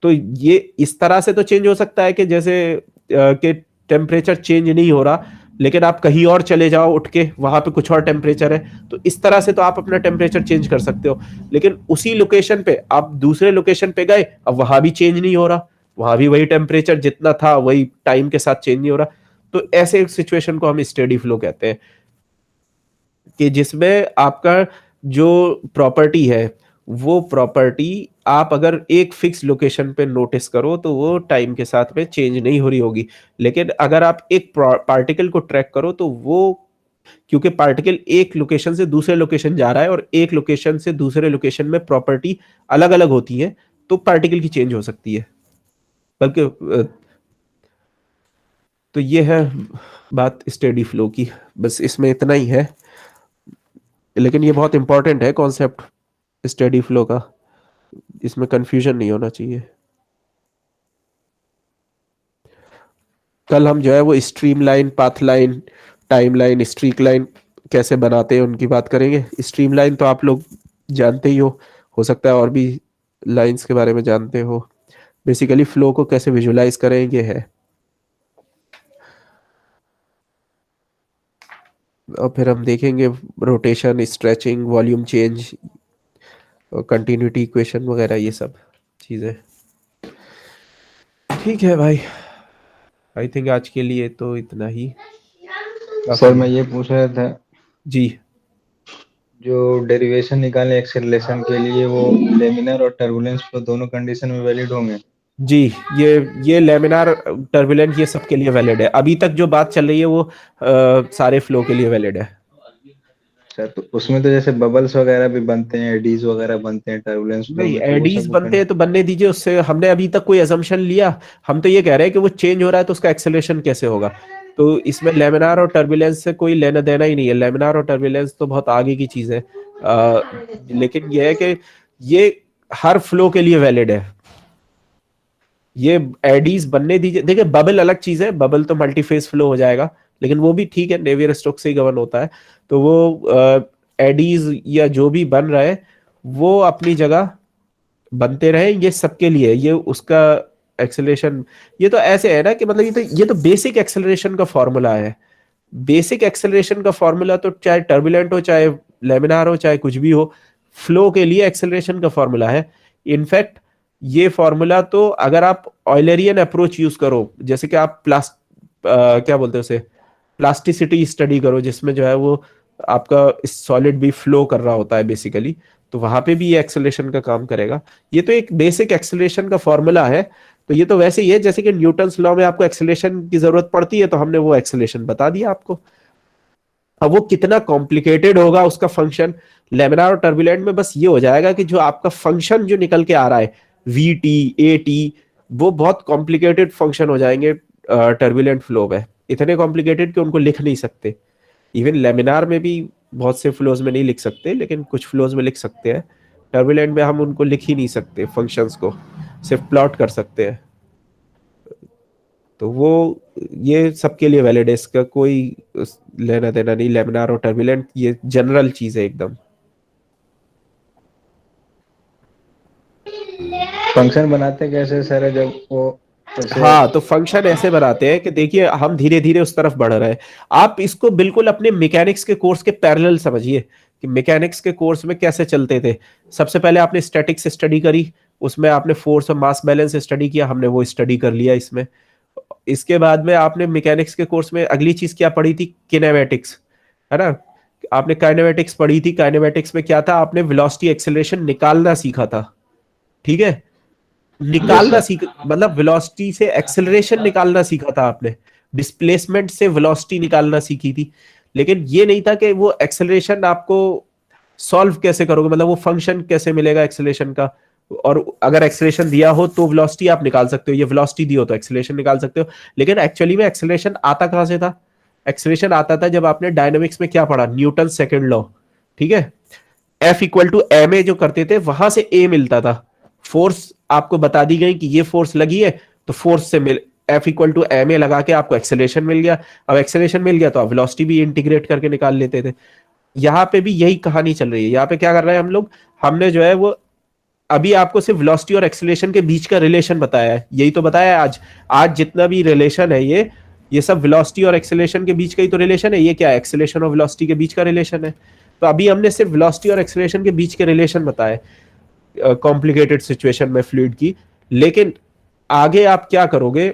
तो ये इस तरह से तो चेंज हो सकता है कि जैसे कि टेम्परेचर चेंज नहीं हो रहा, लेकिन आप कहीं और चले जाओ उठ के, वहां पे कुछ और टेम्परेचर है, तो इस तरह से तो आप अपना टेम्परेचर चेंज कर सकते हो। लेकिन उसी लोकेशन पे आप दूसरे लोकेशन पे गए, अब वहां भी चेंज नहीं हो रहा, वहां भी वही टेम्परेचर जितना था वही टाइम के साथ चेंज नहीं हो रहा। तो ऐसे सिचुएशन को हम स्टेडी फ्लो कहते हैं, कि जिसमें आपका जो प्रॉपर्टी है वो प्रॉपर्टी आप अगर एक फिक्स लोकेशन पे नोटिस करो तो वो टाइम के साथ में चेंज नहीं हो रही होगी। लेकिन अगर आप एक पार्टिकल को ट्रैक करो तो वो, क्योंकि पार्टिकल एक लोकेशन से दूसरे लोकेशन जा रहा है और एक लोकेशन से दूसरे लोकेशन में प्रॉपर्टी अलग अलग होती है, तो पार्टिकल की चेंज हो सकती है। बल्कि तो ये है बात स्टेडी फ्लो की, बस इसमें इतना ही है। लेकिन ये बहुत इंपॉर्टेंट है कॉन्सेप्ट स्टेडी फ्लो का, इसमें कंफ्यूजन नहीं होना चाहिए। कल हम जो है वो stream line, path line, time line, streak line कैसे बनाते हैं उनकी बात करेंगे। स्ट्रीम लाइन तो आप लोग जानते ही हो सकता है और भी लाइंस के बारे में जानते हो। बेसिकली फ्लो को कैसे विजुलाइज करेंगे है, और फिर हम देखेंगे rotation, stretching, volume change, continuity equation वगैरह, ये सब चीज़ें। ठीक है भाई, आई थिंक आज के लिए तो इतना ही सर काफी मैं है। ये पूछ रहा था, जी जो डेरिवेशन निकाले एक्सेलरेशन के लिए, वो लेमिनर और टर्बुलेंस फ्लो दोनों कंडीशन में वैलिड होंगे? जी, ये लेमिनार, टर्बुलेंट, ये सब के लिए वैलिड है। अभी तक जो बात चल रही है वो सारे फ्लो के लिए वैलिड है। सर तो उसमें तो जैसे बबल्स वगैरह भी बनते हैं, एडीज वगैरह बनते हैं टर्बुलेंस फ्लो नहीं, में, तो वो एडीज सब बनते हैं तो बनने दीजिए, उससे हमने अभी तक कोई अजम्पशन लिया? हम तो ये कह रहे हैं कि वो चेंज हो रहा है तो उसका एक्सेलरेशन कैसे होगा। तो इसमें लेमिनार और टर्बुलेंस से कोई लेना देना ही नहीं है। लेमिनार और टर्बुलेंस तो बहुत आगे की चीज है। लेकिन यह है कि ये हर फ्लो के लिए वैलिड है। ये एडीज बनने दीजिए। देखिए बबल अलग चीज है, बबल तो मल्टीफेज फ्लो हो जाएगा, लेकिन वो भी ठीक है, नेवियर स्टोक्स से ही गवर्न होता है। तो वो एडीज या जो भी बन रहा है वो अपनी जगह बनते रहे, ये सबके लिए। ये उसका एक्सेलरेशन, ये तो ऐसे है ना कि मतलब ये तो बेसिक एक्सेलरेशन का फॉर्मूला है। बेसिक एक्सेलरेशन का फॉर्मूला तो चाहे टर्बुलेंट हो, चाहे लेमिनार हो, चाहे कुछ भी हो, फ्लो के लिए एक्सेलरेशन का फॉर्मूला है। इनफैक्ट ये फॉर्मूला तो अगर आप ऑयलरियन अप्रोच यूज करो, जैसे कि आप क्या बोलते हैं उसे, प्लास्टिसिटी स्टडी करो, जिसमें जो है वो आपका सॉलिड भी फ्लो कर रहा होता है बेसिकली, तो वहां पे भी ये एक्सेलरेशन का काम करेगा। ये तो एक बेसिक एक्सेलरेशन का फॉर्मूला है। तो ये तो वैसे ही है जैसे कि न्यूटन्स लॉ में आपको एक्सेलरेशन की जरूरत पड़ती है, तो हमने वो एक्सेलरेशन बता दिया आपको। अब वो कितना कॉम्प्लिकेटेड होगा उसका फंक्शन, लेमिनार और टर्बुलेंट में बस ये हो जाएगा कि जो आपका फंक्शन जो निकल के आ रहा है, वी टी ए टी, वो बहुत कॉम्प्लिकेटेड फंक्शन हो जाएंगे टर्बुलेंट फ्लो में, इतने कॉम्प्लिकेटेड कि उनको लिख नहीं सकते। इवन लेमिनार में भी बहुत से फ्लोज में नहीं लिख सकते, लेकिन कुछ फ्लोज में लिख सकते हैं। टर्बुलेंट में हम उनको लिख ही नहीं सकते फंक्शंस को, सिर्फ प्लॉट कर सकते हैं। तो वो ये सबके लिए वैलिड है, इसका कोई लेना देना नहीं। लेमिनार और टर्बुलेंट ये जनरल चीज है एकदम। फंक्शन बनाते कैसे सर है जब वो जैसे। हाँ, तो फंक्शन ऐसे बनाते हैं कि देखिए हम धीरे धीरे उस तरफ बढ़ रहे हैं। आप इसको बिल्कुल अपने मैकेनिक्स के कोर्स के पैरेलल समझिए कि मैकेनिक्स के कोर्स में कैसे चलते थे। सबसे पहले आपने स्टैटिक्स स्टडी करी, उसमें आपने फोर्स और मास बैलेंस स्टडी किया, हमने वो स्टडी कर लिया इसमें। इसके बाद में आपने मैकेनिक्स के कोर्स में अगली चीज क्या पढ़ी थी, किनेमेटिक्स, है ना। आपने काइनेमेटिक्स पढ़ी थी। काइनेमेटिक्स में क्या था, आपने वेलोसिटी एक्सेलरेशन निकालना सीखा था, ठीक है। यस निकालना सर। सीख मतलब वेलोसिटी से एक्सेलरेशन निकालना सीखा था आपने, डिस्प्लेसमेंट से वेलोसिटी निकालना सीखी थी। लेकिन ये नहीं था कि वो एक्सेलरेशन आपको सॉल्व कैसे करोगे, मतलब वो फंक्शन कैसे मिलेगा एक्सेलरेशन का। और अगर एक्सेलरेशन दिया हो तो वेलोसिटी आप निकाल सकते हो, ये वेलोसिटी दी हो तो एक्सेलरेशन निकाल सकते हो। लेकिन एक्चुअली में एक्सेलरेशन आता कहां से था, एक्सेलरेशन आता था जब आपने डायनामिक्स में क्या पढ़ा, न्यूटन सेकंड लॉ, ठीक है। F equal to M A जो करते थे, वहां से ए मिलता था। फोर्स आपको बता दी गई कि ये फोर्स लगी है, तो फोर्स से मिल F equal to M a लगा के आपको एक्सेलरेशन मिल गया। अब एक्सेलरेशन मिल गया तो आप वेलोसिटी भी इंटीग्रेट करके निकाल लेते थे। यहाँ पे भी यही कहानी चल रही है। यहाँ पे क्या कर रहे हैं हम लोग, हमने जो है वो अभी आपको सिर्फ वेलोसिटी और एक्सेलरेशन के बीच का रिलेशन बताया है, यही तो बताया है आज। आज जितना भी रिलेशन है ये सब वेलोसिटी और एक्सेलरेशन के बीच का ही तो रिलेशन है। ये क्या है, एक्सेलरेशन और वेलोसिटी के बीच का रिलेशन है। तो अभी हमने सिर्फ वेलोसिटी और एक्सेलरेशन के बीच के रिलेशन बताए कॉम्प्लिकेटेड सिचुएशन में फ्लूइड की। लेकिन आगे आप क्या करोगे,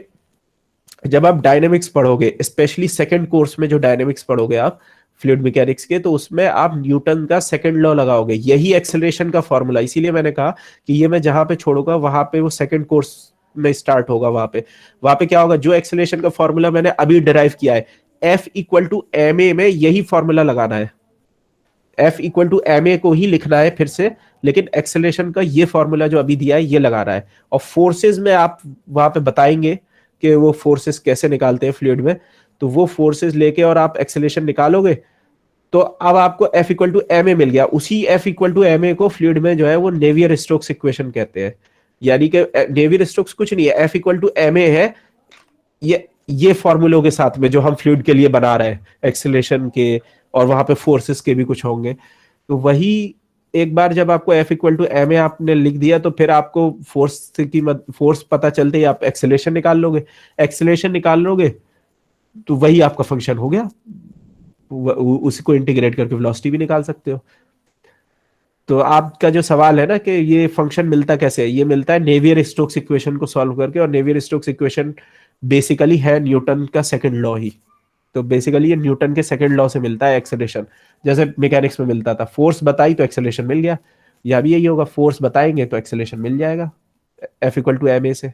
जब आप डायनेमिक्स पढ़ोगे, स्पेशली सेकंड कोर्स में जो डायनेमिक्स पढ़ोगे आप फ्लूइड मैकेनिक्स के, तो उसमें आप न्यूटन का सेकंड लॉ लगाओगे, यही एक्सेलरेशन का फॉर्मूला। इसीलिए मैंने कहा कि ये मैं जहां पे छोड़ूंगा वहां पे वो सेकंड कोर्स में स्टार्ट होगा। वहां पे क्या होगा, जो एक्सेलरेशन का फॉर्मूला मैंने अभी डिराइव किया है, F equal to M A में यही फॉर्मूला लगाना है। F equal to M A को ही लिखना है फिर से, लेकिन एक्सेलरेशन का ये फॉर्मूला जो अभी दिया है ये लगा रहा है। और फोर्सेस में आप वहां पे बताएंगे कि वो फोर्सेस कैसे निकालते हैं फ्लूइड में, तो वो फोर्सेस लेके और आप एक्सेलरेशन निकालोगे, तो अब आपको F equal to M a मिल गया। उसी F equal to M A को फ्लूइड में जो है वो नेवियर स्टोक्स इक्वेशन कहते हैं। यानी कि नेवियर स्टोक्स कुछ नहीं है, F equal to M A है ये फॉर्मूलों के साथ में जो हम फ्लूइड के लिए बना रहे हैं एक्सेलरेशन के, और वहां पे फोर्सेस के भी कुछ होंगे। तो वही एक बार जब आपको F equal to M A आपने लिख दिया, तो फिर आपको फोर्स पता चलते ही आप एक्सेलरेशन निकाल लोगे। एक्सेलरेशन निकाल लोगे तो वही आपका फंक्शन हो गया, उसी को इंटीग्रेट करके वेलोसिटी भी निकाल सकते हो। तो आपका जो सवाल है ना कि ये फंक्शन मिलता कैसे है, ये मिलता है नेवियर स्टोक्स इक्वेशन को सॉल्व करके। और नेवियर स्टोक्स इक्वेशन बेसिकली है न्यूटन का सेकंड लॉ ही। तो बेसिकली ये न्यूटन के सेकंड लॉ से मिलता है एक्सेलरेशन, जैसे मैकेनिक्स में मिलता था, फोर्स बताई तो एक्सेलरेशन मिल गया। या भी यही होगा, फोर्स बताएंगे तो एक्सेलरेशन मिल जाएगा F equal to M a से।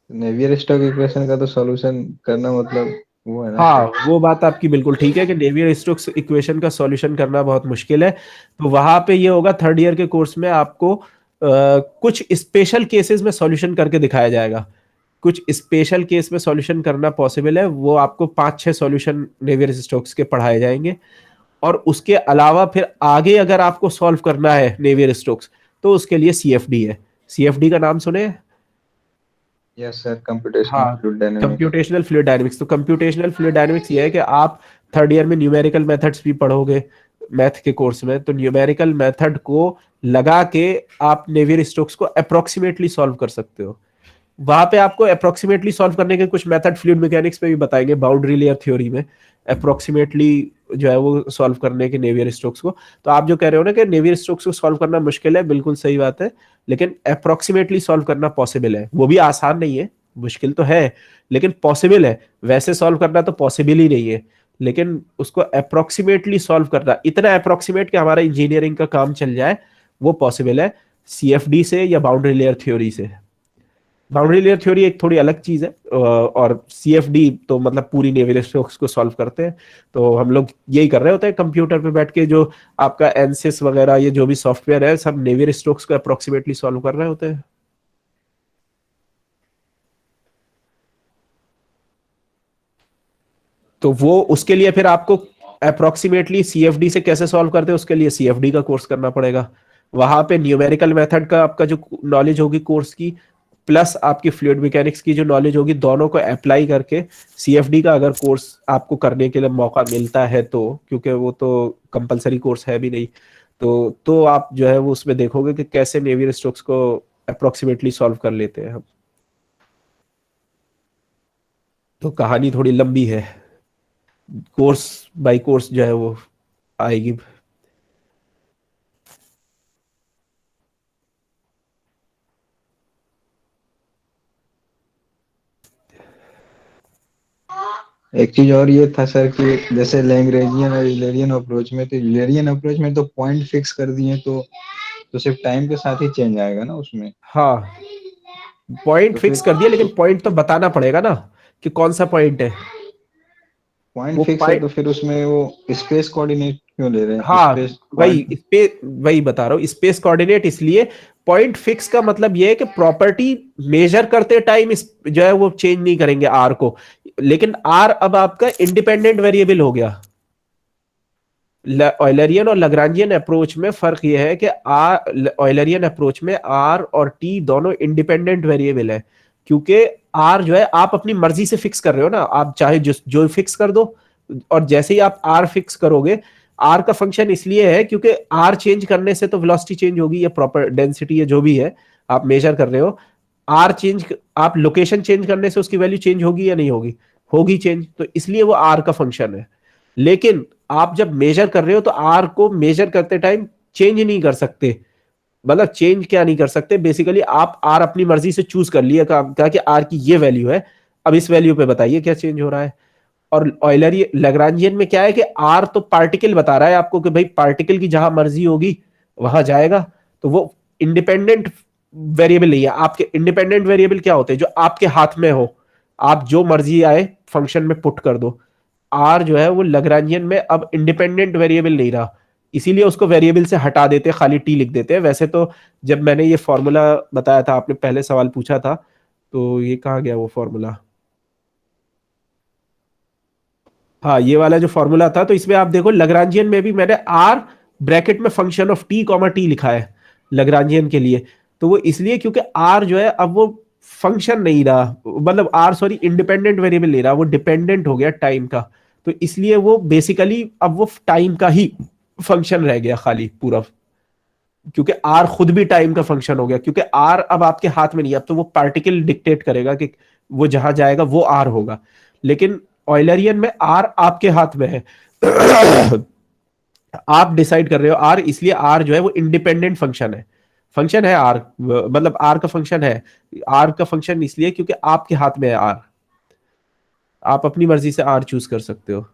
नेवियर स्टोक इक्वेशन का तो सॉल्यूशन करना मतलब वो है ना हाँ, सर। वो बात आपकी बिल्कुल ठीक है कि नेवियर स्टोक्स इक्वेशन का सॉल्यूशन करना बहुत मुश्किल है। तो वहां पे ये होगा, थर्ड ईयर के कोर्स में आपको कुछ स्पेशल केसेस में सॉल्यूशन करके दिखाया जाएगा। कुछ स्पेशल केस में सॉल्यूशन करना पॉसिबल है, वो आपको 5-6 सॉल्यूशन नेवियर स्टोक्स के पढ़ाए जाएंगे। और उसके अलावा फिर आगे अगर आपको सॉल्व करना है नेवियर स्टोक्स, तो उसके लिए सीएफडी है। सीएफडी का नाम सुने? यस सर, कंप्यूटेशनल हाँ, fluid dynamics. Computational fluid dynamics. तो कंप्यूटेशनल फ्लूइड डायनेमिक्स ये है कि आप थर्ड ईयर में न्यूमेरिकल मेथड्स भी पढ़ोगे मैथ के कोर्स में, तो न्यूमेरिकल मेथड को लगा के आप नेवियर स्टोक्स को अप्रोक्सीमेटली सॉल्व कर सकते हो। वहां पे आपको अप्रोक्सीमेटली सॉल्व करने के कुछ मेथड फ्लूइड मैकेनिक्स में भी बताएंगे, बाउंड्री लेयर थ्योरी में अप्रोक्सीमेटली जो है वो सॉल्व करने के नेवियर स्टोक्स को। तो आप जो कह रहे हो ना कि नेवियर स्टोक्स को सॉल्व करना मुश्किल है, बिल्कुल सही बात है, लेकिन अप्रोक्सीमेटली सॉल्व करना पॉसिबल है। वो भी आसान नहीं है, मुश्किल तो है, लेकिन पॉसिबल है। वैसे सॉल्व करना तो पॉसिबल ही नहीं है, लेकिन उसको अप्रोक्सीमेटली सॉल्व करना, इतना अप्रोक्सीमेट कि हमारा इंजीनियरिंग का काम चल जाए, वो पॉसिबल है सीएफडी से या बाउंड्री लेयर थ्योरी से। बाउंड्री लेयर थ्योरी एक थोड़ी अलग चीज है, और सीएफडी तो मतलब पूरी नेवियर स्टोक्स को सॉल्व करते हैं। तो हम लोग यही कर रहे होते हैं कंप्यूटर पे बैठ के, जो आपका एनसिस वगैरह ये जो भी सॉफ्टवेयर है, सब नेवियर स्टोक्स को अप्रोक्सीमेटली सॉल्व कर रहे होते हैं। तो वो उसके लिए फिर आपको अप्रोक्सीमेटली सीएफडी से कैसे सॉल्व करते हैं, उसके लिए सीएफडी का कोर्स करना पड़ेगा। वहां पे न्यूमेरिकल मेथड का आपका जो नॉलेज होगी कोर्स की, प्लस आपकी फ्लूइड मैकेनिक्स की जो नॉलेज होगी, दोनों को अप्लाई करके सीएफडी का अगर कोर्स आपको करने के लिए मौका मिलता है तो, क्योंकि वो तो कंपलसरी कोर्स है भी नहीं, तो आप जो है वो उसमें देखोगे कि कैसे नेवियर स्टोक्स को अप्रोक्सीमेटली सॉल्व कर लेते हैं हम। तो कहानी थोड़ी लंबी है, कोर्स बाय कोर्स जो है वो आएगी। एक चीज और ये था सर कि जैसे लैग्रेंजियन और यूलरियन अप्रोच में, तो यूलरियन अप्रोच में तो पॉइंट फिक्स कर दिए, तो सिर्फ टाइम के साथ ही चेंज आएगा ना उसमें। हाँ, पॉइंट तो फिक्स फिर कर दिया, लेकिन पॉइंट तो बताना पड़ेगा ना कि कौन सा पॉइंट है। पॉइंट वो फिक्स है, पॉइंट, तो फिर उसमें वो स्पेस कोऑर्डिनेट क्यों ले रहे हैं? हाँ, स्पेस वही क्वाड स्पेस, वही बता रहा हूँ, स्पेस कोऑर्डिनेट इसलिए। पॉइंट फिक्स का मतलब ये है कि प्रॉपर्टी मेजर करते टाइम जो है वो चेंज नहीं करेंगे आर को, लेकिन आर अब आपका इंडिपेंडेंट वेरिएबल हो गया। ऑयलरियन और लग्रांजियन अप्रोच में फर्क यह है कि ऑयलरियन अप्रोच में आर और टी दोनों इंडिपेंडेंट वेरिएबल है, क्योंकि आर जो है आप अपनी मर्जी से फिक्स कर रहे हो ना, आप चाहे जो फिक्स कर दो। और जैसे ही आप आर फिक्स करोगे, आर का फंक्शन इसलिए है क्योंकि आर चेंज करने से तो वेलोसिटी चेंज होगी, या प्रॉपर डेंसिटी या जो भी है आप मेजर कर रहे हो। आर चेंज, आप लोकेशन चेंज करने से उसकी वैल्यू चेंज होगी या नहीं होगी? होगी चेंज, तो इसलिए वो आर का फंक्शन है। लेकिन आप जब मेजर कर रहे हो तो आर को मेजर करते टाइम चेंज नहीं कर सकते। मतलब चेंज क्या नहीं कर सकते, बेसिकली आप आर अपनी मर्जी से चूज कर लिया, कहा कि आर की ये वैल्यू है, अब इस वैल्यू पे बताइए क्या चेंज हो रहा है। और ऑयलरी लैग्रांजियन में क्या है कि आर तो पार्टिकल बता रहा है आपको कि भाई पार्टिकल की जहां मर्जी होगी वहां जाएगा, तो वो इंडिपेंडेंट वेरिएबल नहीं है। आपके इंडिपेंडेंट वेरिएबल क्या होते हैं? जो आपके हाथ में हो, आप जो मर्जी आए फंक्शन में पुट कर दो। आर जो है वो लैग्रांजियन में अब इंडिपेंडेंट वेरिएबल नहीं रहा, इसीलिए उसको वेरिएबल से हटा देते हैं, खाली टी लिख देते हैं। वैसे तो जब मैंने ये फॉर्मूला बताया था, आपने पहले सवाल पूछा था, तो ये कहाँ गया वो फॉर्मूला? हाँ, ये वाला जो फॉर्मूला था, तो इसमें आप देखो लग्रांजियन में भी मैंने आर ब्रैकेट में function of T comma T लिखा है लग्रांजियन के लिए। तो वो इसलिए क्योंकि आर जो है अब वो फंक्शन नहीं रहा, मतलब आर सॉरी इंडिपेंडेंट वेरिएबल नहीं रहा, वो डिपेंडेंट हो गया टाइम का। तो इसलिए वो बेसिकली अब वो टाइम का ही फंक्शन रह गया खाली पूरा, क्योंकि आर खुद भी टाइम का फंक्शन हो गया, क्योंकि आर अब आपके हाथ में नहीं है, अब तो वो पार्टिकल डिक्टेट करेगा कि वो जहां जाएगा वो आर होगा। लेकिन ऑयलरियन में आर आपके हाथ में है। आप डिसाइड कर रहे हो आर, इसलिए आर जो है वो इंडिपेंडेंट फंक्शन है। फंक्शन है आर, मतलब आर का फंक्शन है। आर का फंक्शन इसलिए क्योंकि आपके हाथ में है आर, आप अपनी मर्जी से आर चूज कर सकते हो।